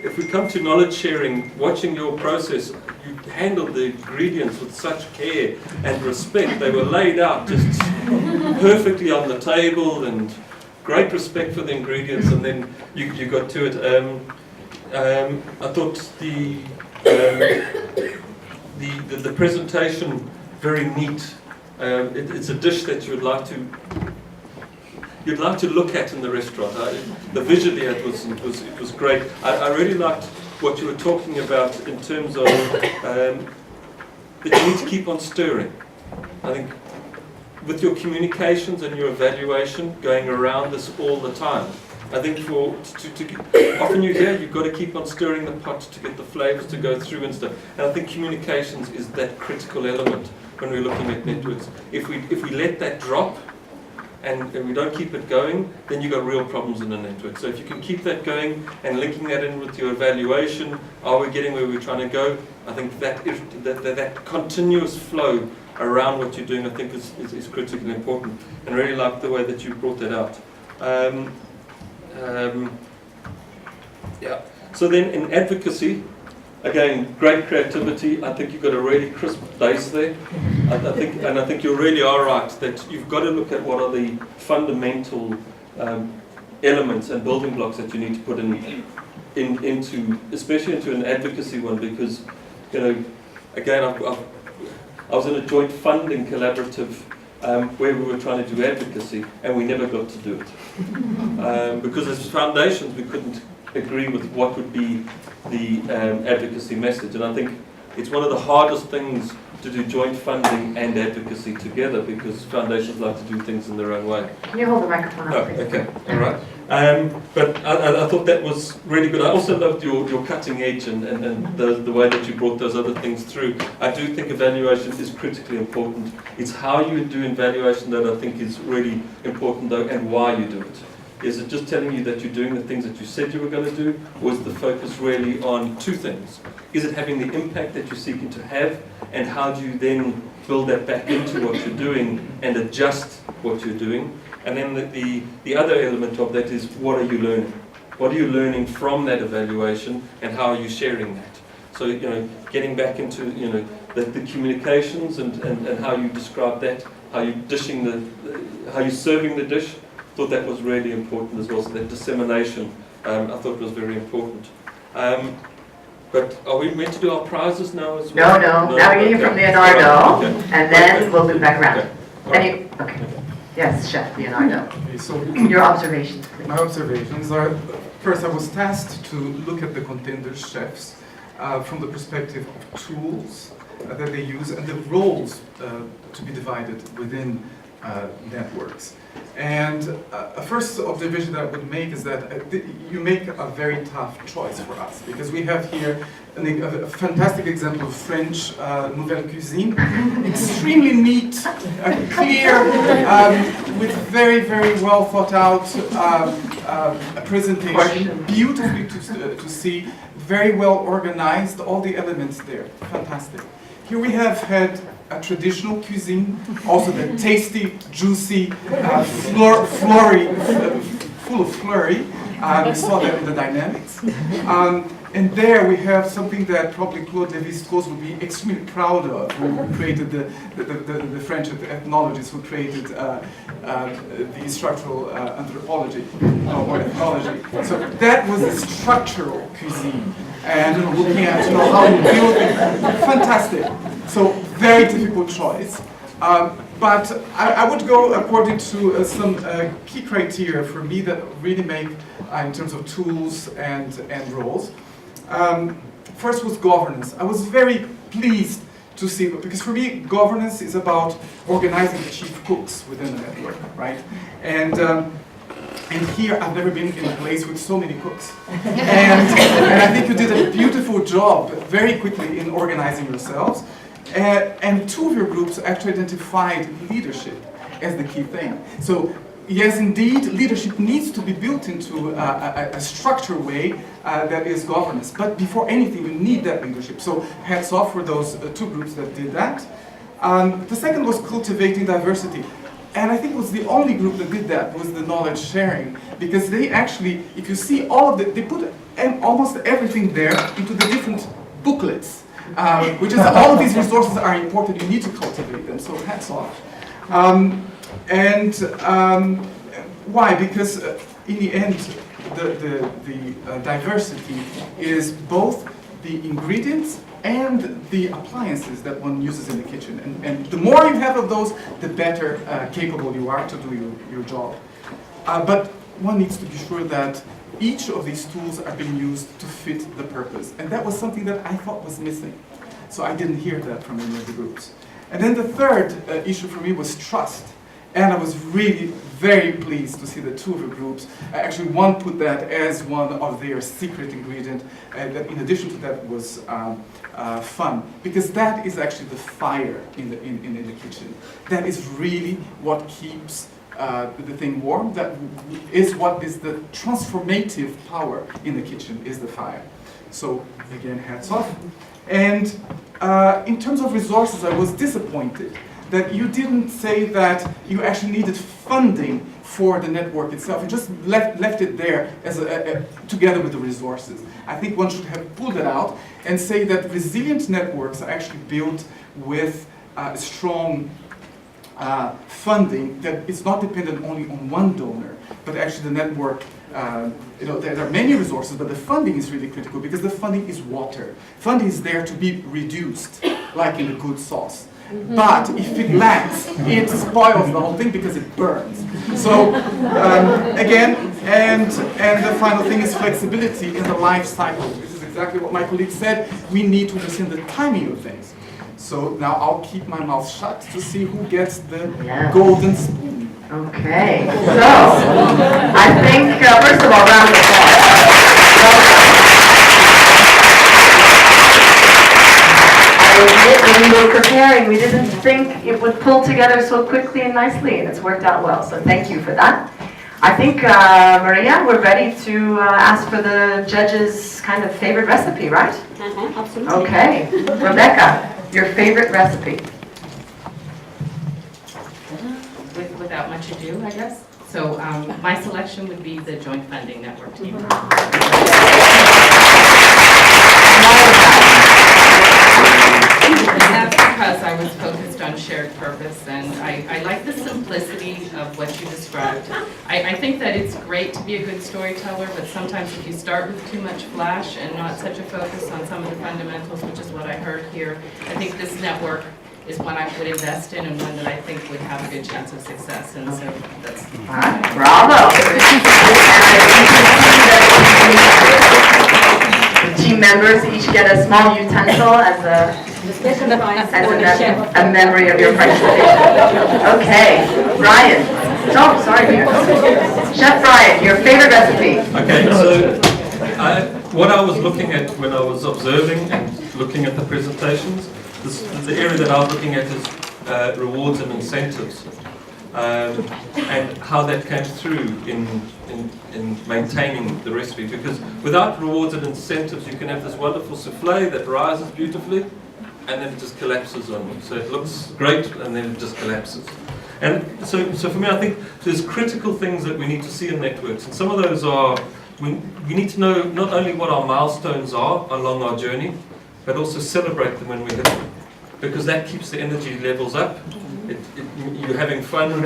Speaker 14: If we come to knowledge sharing, watching your process, you handled the ingredients with such care and respect. They were laid out just perfectly on the table, and great respect for the ingredients, and then you got to it. I thought the presentation very neat. It's a dish that you'd like to look at in the restaurant. The visually it was great. I really liked what you were talking about in terms of that you need to keep on stirring. I think with your communications and your evaluation going around this all the time, I think often you hear you've got to keep on stirring the pot to get the flavors to go through and stuff. And I think communications is that critical element when we're looking at networks. If we let that drop and we don't keep it going, then you've got real problems in the network. So if you can keep that going and linking that in with your evaluation, are we getting where we're trying to go? I think that continuous flow around what you're doing, I think is critically important, and really like the way that you brought that out. Yeah. So then in advocacy, again, great creativity. I think you've got a really crisp base there. I think you really are right that you've got to look at what are the fundamental elements and building blocks that you need to put into, especially into an advocacy one, because, you know, again, I was in a joint funding collaborative where we were trying to do advocacy, and we never got to do it because as foundations we couldn't agree with what would be the advocacy message. And I think it's one of the hardest things to do joint funding and advocacy together, because foundations like to do things in their own way.
Speaker 3: Can you hold the microphone up, please?
Speaker 14: Okay, all right. But I thought that was really good. I also loved your cutting edge and the way that you brought those other things through. I do think evaluation is critically important. It's how you do evaluation that I think is really important, though, and why you do it. Is it just telling you that you're doing the things that you said you were going to do, or is the focus really on two things? Is it having the impact that you're seeking to have, and how do you then build that back into what you're doing and adjust what you're doing? And then the other element of that is, what are you learning? What are you learning from that evaluation, and how are you sharing that? So, you know, getting back into, you know, the communications and how you describe that, how you how you're serving the dish. I thought that was really important as well. So that dissemination, I thought was very important. But are we meant to do our prizes now as well?
Speaker 3: No. Now we're going to hear from Leonardo, and then we'll move back around.
Speaker 14: Okay.
Speaker 3: Okay. Yes, Chef Leonardo.
Speaker 7: Okay, so
Speaker 3: your observations, please.
Speaker 7: My observations are, first I was tasked to look at the contender chefs from the perspective of tools that they use and the roles to be divided within networks. And a first observation that I would make is that you make a very tough choice for us, because we have here a fantastic example of French nouvelle cuisine, extremely neat, clear, with very, very well thought out presentation, beautifully to see, very well organized, all the elements there, fantastic. Here we have had a traditional cuisine, also the tasty, juicy, flurry, full of flurry. We saw that in the dynamics. And there we have something that probably Claude Lévi-Strauss would be extremely proud of, who created the French ethnologist who created the structural anthropology or ethnology. So that was the structural cuisine, and looking at how you build it, fantastic. So very difficult choice. But I would go according to some key criteria for me that really make, in terms of tools and roles. First was governance. I was very pleased to see, because for me, governance is about organizing the chief cooks within the network, right? And here, I've never been in a place with so many cooks. And I think you did a beautiful job very quickly in organizing yourselves. And two of your groups actually identified leadership as the key thing. So yes, indeed, leadership needs to be built into a structured way that is governance. But before anything, you need that leadership. So hats off for those two groups that did that. The second was cultivating diversity. And I think it was the only group that did that, was the knowledge sharing. Because they actually, if you see all of they put almost everything there into the different booklets. Which is, all of these resources are important, you need to cultivate them, so hats off. Why? Because in the end, the diversity is both the ingredients and the appliances that one uses in the kitchen. And the more you have of those, the better capable you are to do your job. But one needs to be sure that each of these tools are being used to fit the purpose. And that was something that I thought was missing. So I didn't hear that from any of the groups. And then the third issue for me was trust. And I was really very pleased to see that two of the groups, actually one put that as one of their secret ingredient, that in addition to that was fun. Because that is actually the fire in the kitchen. That is really what keeps the thing warm. That is what is the transformative power in the kitchen, is the fire. So again, hats off. And in terms of resources, I was disappointed that you didn't say that you actually needed funding for the network itself. You just left it there as together with the resources. I think one should have pulled it out and say that resilient networks are actually built with strong funding, that it's not dependent only on one donor, but actually the network, there are many resources, but the funding is really critical because the funding is water. Funding is there to be reduced, like in a good sauce. But if it lacks, it spoils the whole thing because it burns. So again, and the final thing is flexibility in the life cycle. This is exactly what my colleague said. We need to understand the timing of things. So now I'll keep my mouth shut to see who gets the golden spoon.
Speaker 3: Okay, so I think, first of all, round of applause. When we were preparing, we didn't think it would pull together so quickly and nicely, and it's worked out well, so thank you for that. I think, Maria, we're ready to ask for the judges' kind of favorite recipe, right?
Speaker 1: Absolutely.
Speaker 3: Okay, Rebecca, your favorite recipe?
Speaker 12: Without much ado, I guess. So my selection would be the joint funding network team. And that's because I was focused on shared purpose, and I like the simplicity of what you described. I think that it's great to be a good storyteller, but sometimes if you start with too much flash and not such a focus on some of the fundamentals, which is what I heard here, I think this network is one I would invest in and one that I think would have a good chance of success. And so that's
Speaker 3: Bravo! The team members each get a small utensil as a memory of your participation. Okay, Brian. Oh, sorry. Chef Brian, your favorite recipe?
Speaker 14: Okay, so what I was looking at when I was observing and looking at the presentations, the area that I was looking at is rewards and incentives, and how that came through in maintaining the recipe. Because without rewards and incentives, you can have this wonderful souffle that rises beautifully, and then it just collapses on you. So it looks great, and then it just collapses. And so for me, I think there's critical things that we need to see in networks, and some of those are we need to know not only what our milestones are along our journey, but also celebrate them when we hit them, because that keeps the energy levels up. You're having fun,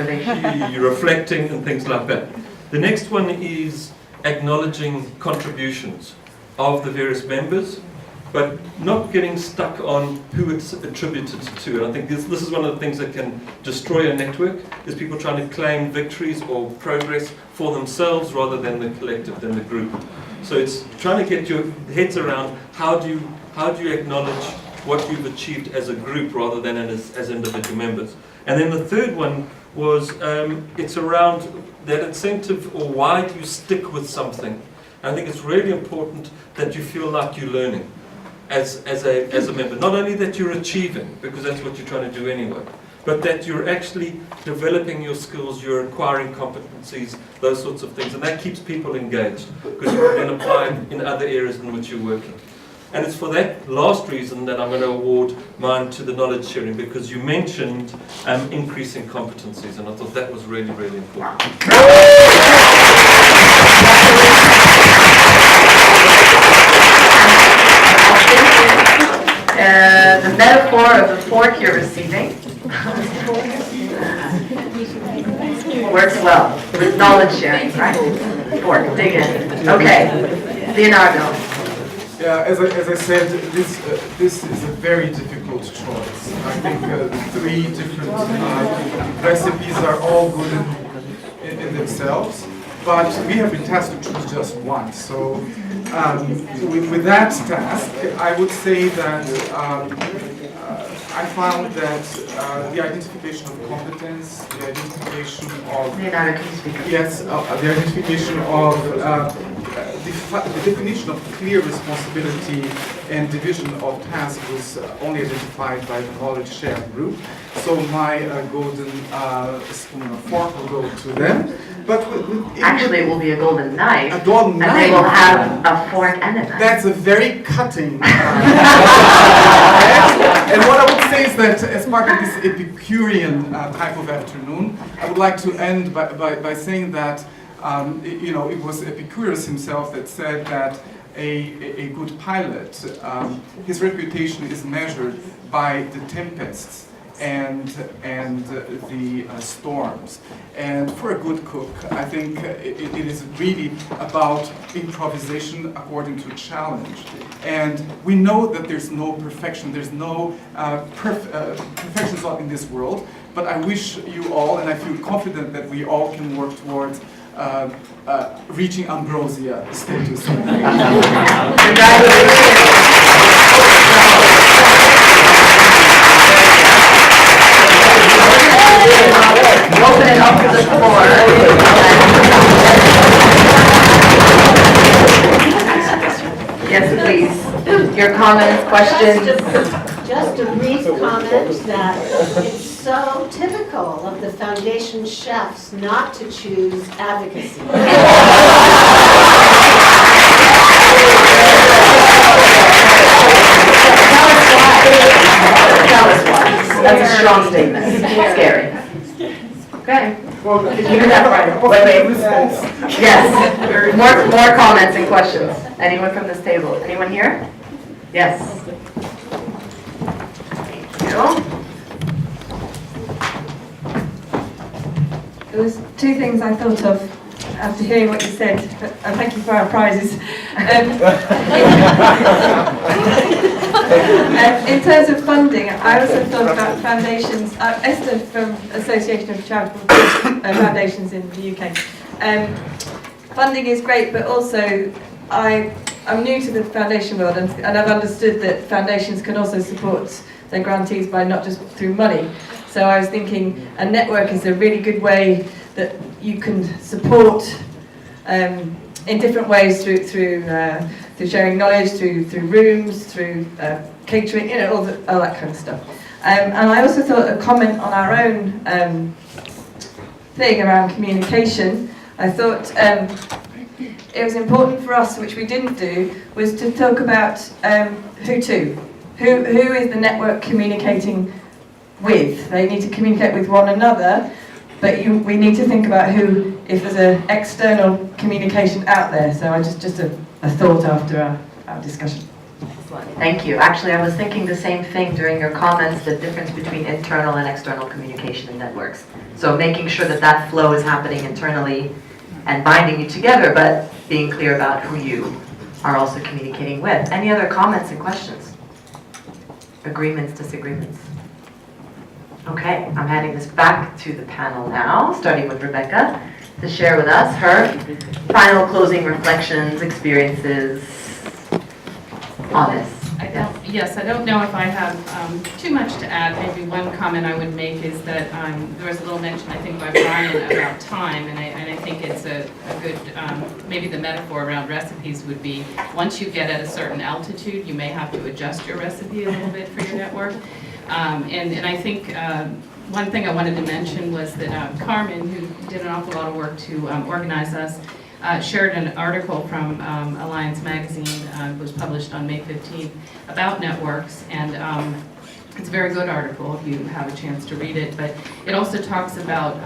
Speaker 14: you're reflecting and things like that. The next one is acknowledging contributions of the various members, but not getting stuck on who it's attributed to. And I think this is one of the things that can destroy a network, is people trying to claim victories or progress for themselves rather than the collective, than the group. So it's trying to get your heads around how do you acknowledge what you've achieved as a group rather than as individual members. And then the third one was it's around that incentive, or why do you stick with something. And I think it's really important that you feel like you're learning as a member. Not only that you're achieving, because that's what you're trying to do anyway, but that you're actually developing your skills, you're acquiring competencies, those sorts of things. And that keeps people engaged, because you can then apply it in other areas in which you're working. And it's for that last reason that I'm going to award mine to the knowledge sharing, because you mentioned increasing competencies, and I thought that was really, really important.
Speaker 3: The metaphor of the fork you're receiving works well with knowledge sharing, right? Fork, dig in. Okay, Leonardo.
Speaker 7: Yeah, as I said, this is a very difficult choice. I think 3 different recipes are all good in themselves, but we have been tasked to choose just one. So with that task, I would say that I found that the identification of competence, the identification of the identification of the definition of clear responsibility and division of tasks was only identified by the knowledge sharing group. So my golden spoon or fork will go to them. But
Speaker 3: Actually, it will be a golden knife.
Speaker 7: A golden knife.
Speaker 3: And they will have a fork and a knife.
Speaker 7: That's a very cutting. And what I would say is that as part of this Epicurean type of afternoon, I would like to end by saying that it was Epicurus himself that said that a good pilot, his reputation is measured by the tempests and the storms. And for a good cook, I think it is really about improvisation according to challenge. And we know that there's no perfection, there's no perfections in this world, but I wish you all, and I feel confident that we all can work towards reaching ambrosia status.
Speaker 3: Open it up to the floor. Yes, please. Your comments, questions?
Speaker 17: Just a brief comment that it's so typical of the foundation chefs not to choose advocacy.
Speaker 3: Tell us why. That's a strong statement. Scary. Okay. Did you hear that right? Wait. Yes. More comments and questions. Anyone from this table? Anyone here? Yes. Thank you.
Speaker 10: There was two things I thought of after hearing what you said, and thank you for our prizes. In terms of funding, I also thought about foundations. Esther from Association of Charitable Foundations in the UK. Funding is great, but also I'm new to the foundation world, and I've understood that foundations can also support their grantees by not just through money. So I was thinking a network is a really good way that you can support in different ways through sharing knowledge, through rooms, through catering, all that kind of stuff. And I also thought a comment on our own thing around communication. I thought it was important for us, which we didn't do, was to talk about who to. Who is the network communicating with? They need to communicate with one another, but we need to think about who, if there's an external communication out there. So just a thought after our discussion.
Speaker 3: Thank you. Actually, I was thinking the same thing during your comments, the difference between internal and external communication in networks. So making sure that that flow is happening internally and binding you together, but being clear about who you are also communicating with. Any other comments and questions? Agreements, disagreements? Okay, I'm handing this back to the panel now, starting with Rebecca, to share with us her final closing reflections, experiences on this.
Speaker 12: I don't know if I have too much to add. Maybe one comment I would make is that there was a little mention, I think, by Brian about time, and I think it's a good, maybe the metaphor around recipes would be, once you get at a certain altitude, you may have to adjust your recipe a little bit for your network. And I think one thing I wanted to mention was that Carmen, who did an awful lot of work to organize us, shared an article from Alliance Magazine, was published on May 15th, about networks, and it's a very good article if you have a chance to read it, but it also talks about...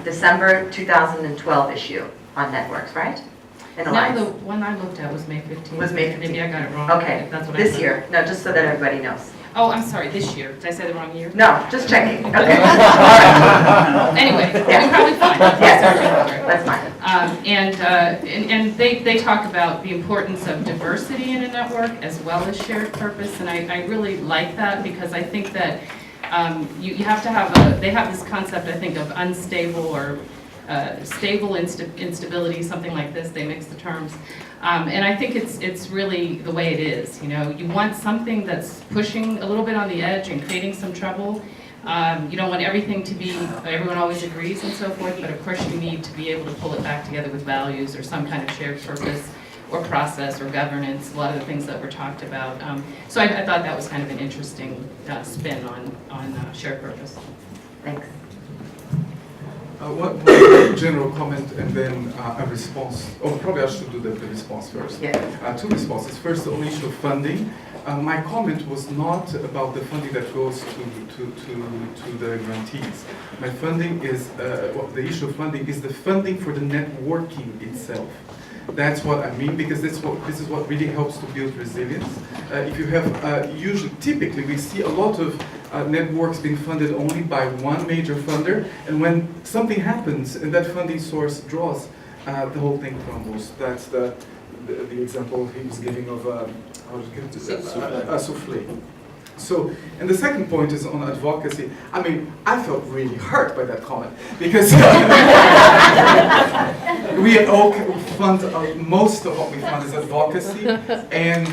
Speaker 3: December 2012 issue on networks, right? In Alliance.
Speaker 12: No, the one I looked at was May 15th.
Speaker 3: Was May 15th.
Speaker 12: Maybe I got it wrong.
Speaker 3: Okay,
Speaker 12: that's what
Speaker 3: this year. No, just so that everybody knows.
Speaker 12: Oh, I'm sorry, this year. Did I say the wrong year?
Speaker 3: No, just checking. Okay. All
Speaker 12: right. Anyway,
Speaker 3: yeah.
Speaker 12: we're probably fine.
Speaker 3: Yes, that's fine.
Speaker 12: And they talk about the importance of diversity in a network as well as shared purpose, and I really like that, because I think that you have to have they have this concept, I think, of unstable or stable instability, something like this. They mix the terms. And I think it's really the way it is. You want something that's pushing a little bit on the edge and creating some trouble. You don't want everything to be, everyone always agrees and so forth, but of course you need to be able to pull it back together with values or some kind of shared purpose or process or governance, a lot of the things that were talked about. So I thought that was kind of an interesting spin on shared purpose.
Speaker 3: Thanks.
Speaker 7: One general comment and then a response. Oh, probably I should do the response first.
Speaker 3: Yeah.
Speaker 7: Two responses. First, on the issue of funding. My comment was not about the funding that goes to the grantees. My funding is, the issue of funding is the funding for the networking itself. That's what I mean, because this is what really helps to build resilience. If you have, typically we see a lot of networks being funded only by one major funder, and when something happens and that funding source draws, the whole thing crumbles. That's the example he was giving of a souffle. So, and the second point is on advocacy. I mean, I felt really hurt by that comment because we all fund most of what we fund is advocacy and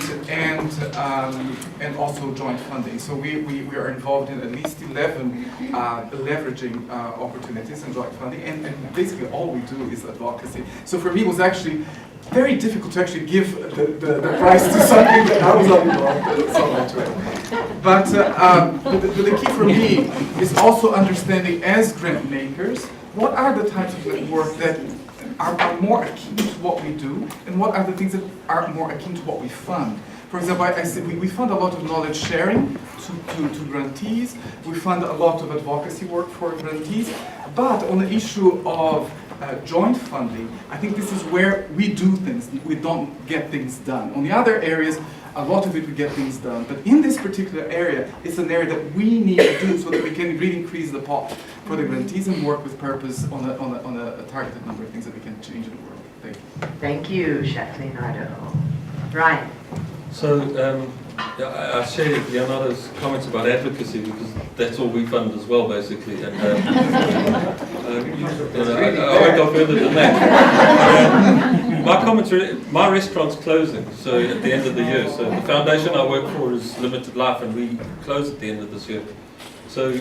Speaker 7: also joint funding. So we are involved in at least 11 leveraging opportunities and joint funding, and basically all we do is advocacy. So for me, it was actually very difficult to actually give the prize to something that I was not involved in. But the key for me is also understanding, as grant makers, what are the types of network that are more akin to what we do, and what are the things that are more akin to what we fund. For example, I said we fund a lot of knowledge sharing to grantees, we fund a lot of advocacy work for grantees, but on the issue of joint funding, I think this is where we do things, we don't get things done. On the other areas, a lot of it we get things done, but in this particular area, it's an area that we need to do so that we can really increase the pot for the grantees and work with purpose on a targeted number of things that we can change in the world. Thank you.
Speaker 3: Thank you, Chef Leonardo. Brian.
Speaker 14: So, I share Leonardo's comments about advocacy because that's all we fund as well, basically. And I won't go further than that. My comments are, my restaurant's closing, so at the end of the year. So the foundation I work for is Limited Life, and we close at the end of this year. So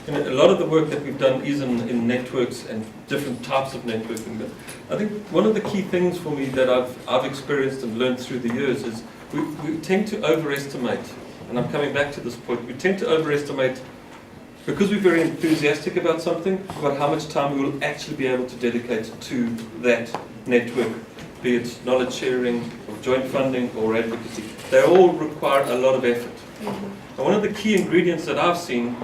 Speaker 14: a lot of the work that we've done is in networks and different types of networking. But I think one of the key things for me that I've experienced and learned through the years is we tend to overestimate, and I'm coming back to this point, we tend to overestimate, because we're very enthusiastic about something, about how much time we will actually be able to dedicate to that network, be it knowledge sharing, or joint funding, or advocacy. They all require a lot of effort. And one of the key ingredients that I've seen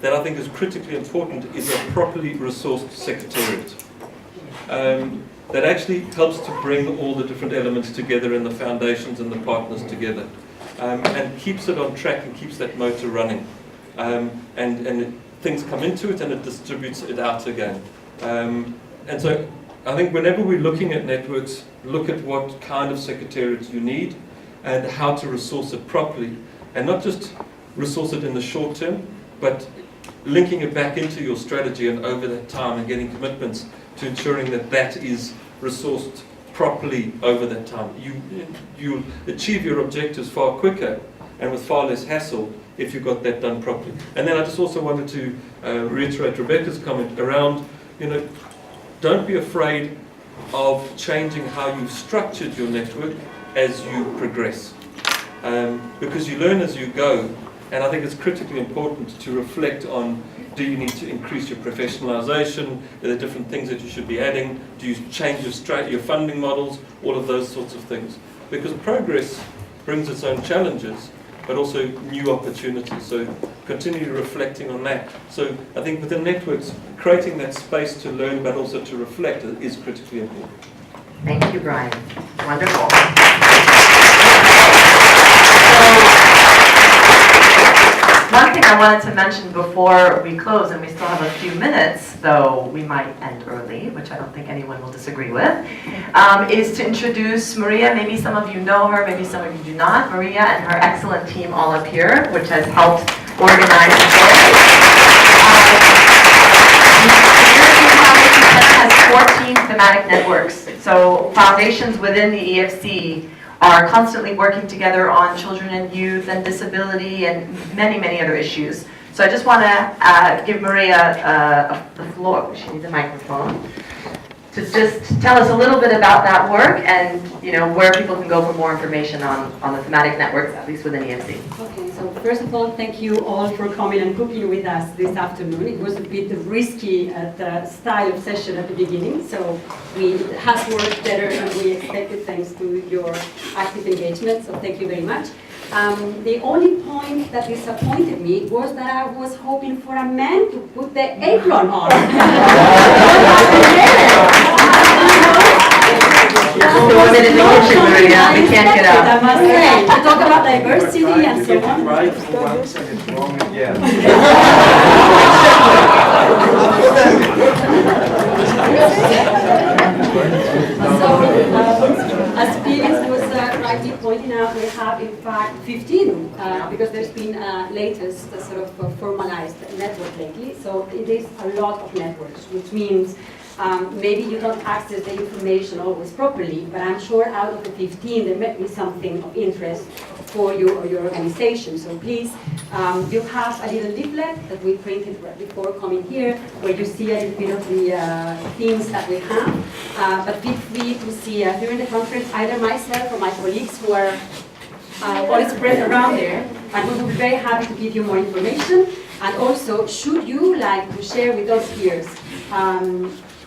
Speaker 14: that I think is critically important is a properly resourced secretariat. That actually helps to bring all the different elements together and the foundations and the partners together, and keeps it on track and keeps that motor running. And things come into it and it distributes it out again. And so I think whenever we're looking at networks, look at what kind of secretariat you need and how to resource it properly, and not just resource it in the short term, but linking it back into your strategy and over that time and getting commitments to ensuring that that is resourced properly over that time. You achieve your objectives far quicker and with far less hassle if you got that done properly. And then I just also wanted to reiterate Rebecca's comment around, don't be afraid of changing how you've structured your network as you progress. Because you learn as you go, and I think it's critically important to reflect on, do you need to increase your professionalization? Are there different things that you should be adding? Do you change your funding models? All of those sorts of things. Because progress brings its own challenges, but also new opportunities. So continue reflecting on that. So I think within networks, creating that space to learn, but also to reflect is critically important.
Speaker 3: Thank you, Brian. Wonderful. One thing I wanted to mention before we close, and we still have a few minutes, though we might end early, which I don't think anyone will disagree with, is to introduce Maria. Maybe some of you know her, maybe some of you do not. Maria and her excellent team all up here, which has helped organize today. The European Foundation Center has 14 thematic networks. So foundations within the EFC are constantly working together on children and youth and disability and many, many other issues. So I just want to give Maria the floor. She needs a microphone. To just tell us a little bit about that work and where people can go for more information on the thematic networks, at least within EFC.
Speaker 1: Okay, So first of all, thank you all for coming and cooking with us this afternoon. It was a bit risky at the style of session at the beginning, so it has worked better than we expected thanks to your active engagement, so thank you very much. The only point that disappointed me was that I was hoping for a man to put the apron on.
Speaker 3: The woman in the kitchen, Maria, we can't get out.
Speaker 1: I must say, to talk about diversity and so on.
Speaker 8: Right for once and it's wrong again.
Speaker 1: As Felix was rightly pointing out, we have in fact 15 because there's been a latest sort of formalized network lately. So it is a lot of networks, which means maybe you don't access the information always properly, but I'm sure out of the 15 there may be something of interest for you or your organization. So please, you have a little leaflet that we printed right before coming here, where you see a little bit of the themes that we have. But feel free to see during the conference either myself or my colleagues who are all spread around there, and we will be very happy to give you more information. And also, should you like to share with us peers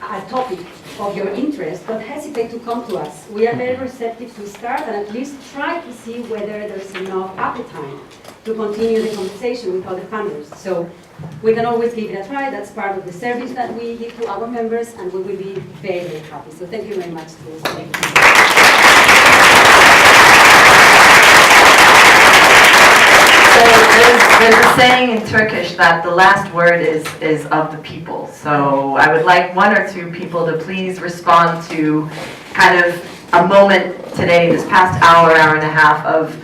Speaker 1: a topic of your interest, don't hesitate to come to us. We are very receptive to start and at least try to see whether there's enough appetite to continue the conversation with other funders. So we can always give it a try. That's part of the service that we give to our members, and we will be very, very happy. So thank you very much to all.
Speaker 3: There's a saying in Turkish that the last word is of the people. So I would like one or two people to please respond to kind of a moment today, this past hour and a half of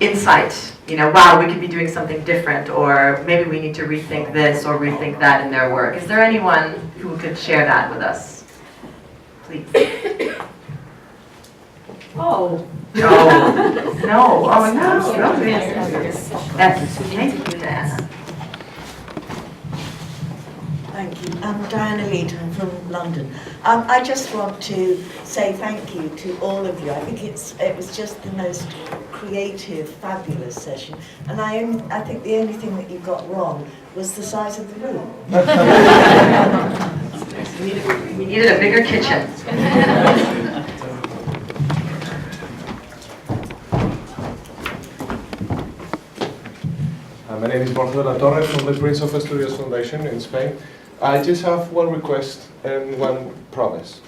Speaker 3: insight. You know, wow, we could be doing something different, or maybe we need to rethink this or rethink that in their work. Is there anyone who could share that with us? Please.
Speaker 1: Oh.
Speaker 3: No. No. Oh, no. That's, thank you, Diana.
Speaker 18: Thank you. I'm Diana Lead. I'm from London. I just want to say thank you to all of you. I think it was just the most creative, fabulous session. And I think the only thing that you got wrong was the size of the room.
Speaker 3: We needed a bigger kitchen.
Speaker 8: My name is Borja de la Torre from the Prince of Asturias Foundation in Spain. I just have one request and one promise.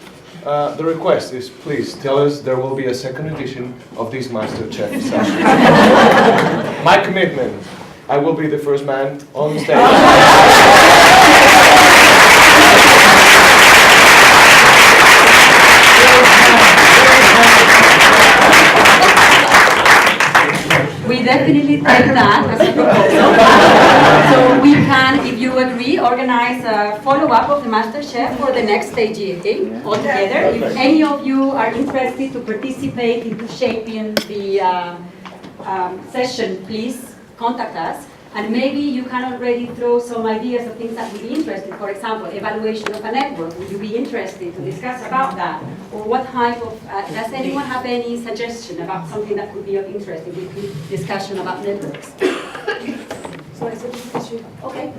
Speaker 8: The request is, please tell us there will be a second edition of this Masterchef session. My commitment, I will be the first man on stage.
Speaker 1: We definitely take that as a proposal. So we can, if you agree, organize a follow-up of the Masterchef for the next AGA altogether. If any of you are interested to participate into shaping the session, please contact us. And maybe you can already throw some ideas of things that would be interesting. For example, evaluation of a network. Would you be interested to discuss about that? Or what type of, does anyone have any suggestion about something that could be of interest in the discussion about networks? Sorry, so this issue. Okay.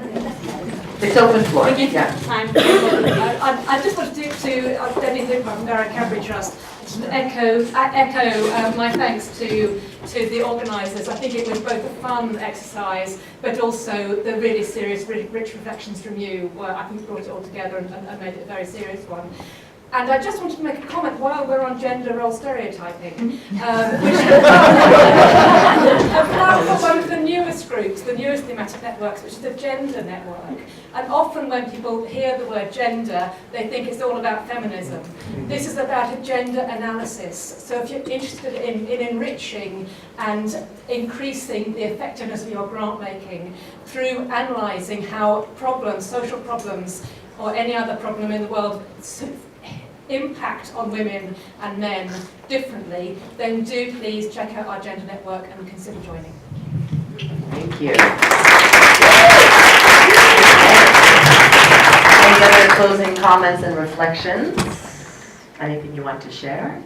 Speaker 3: It's open floor.
Speaker 1: We give time.
Speaker 2: I just wanted to Debbie Hooper from Durham Cambridge Trust, echo my thanks to the organisers. I think it was both a fun exercise, but also the really serious, really rich reflections from you. I think brought it all together and made it a very serious one. And I just wanted to make a comment while we're on gender role stereotyping, which apart from one of the newest groups, the newest thematic networks, which is the gender network. And often when people hear the word gender, they think it's all about feminism. This is about a gender analysis. So if you're interested in enriching and increasing the effectiveness of your grant making through analysing how problems, social problems, or any other problem in the world impact on women and men differently, then do please check out our gender network and consider joining.
Speaker 3: Thank you. Any other closing comments and reflections? Anything you want to share?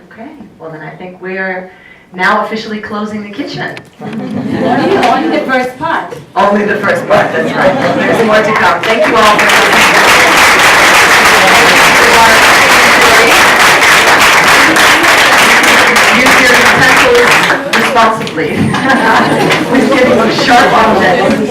Speaker 3: Okay, well then I think we're now officially closing the kitchen.
Speaker 1: Only the first part.
Speaker 3: Only the first part, that's right. There's more to come. Thank you all for coming. Use your utensils responsibly. With getting sharp objects.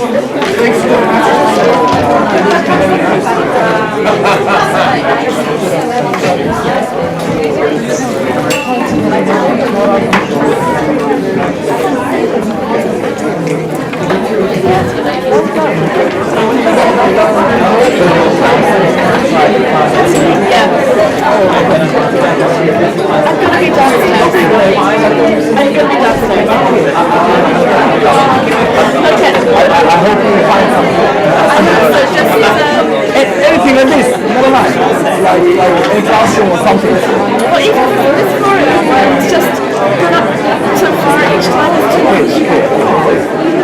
Speaker 19: Anything like this, never mind. Like in classroom or something.
Speaker 9: Well, even for this forum, it's just we're not so far each time is too much.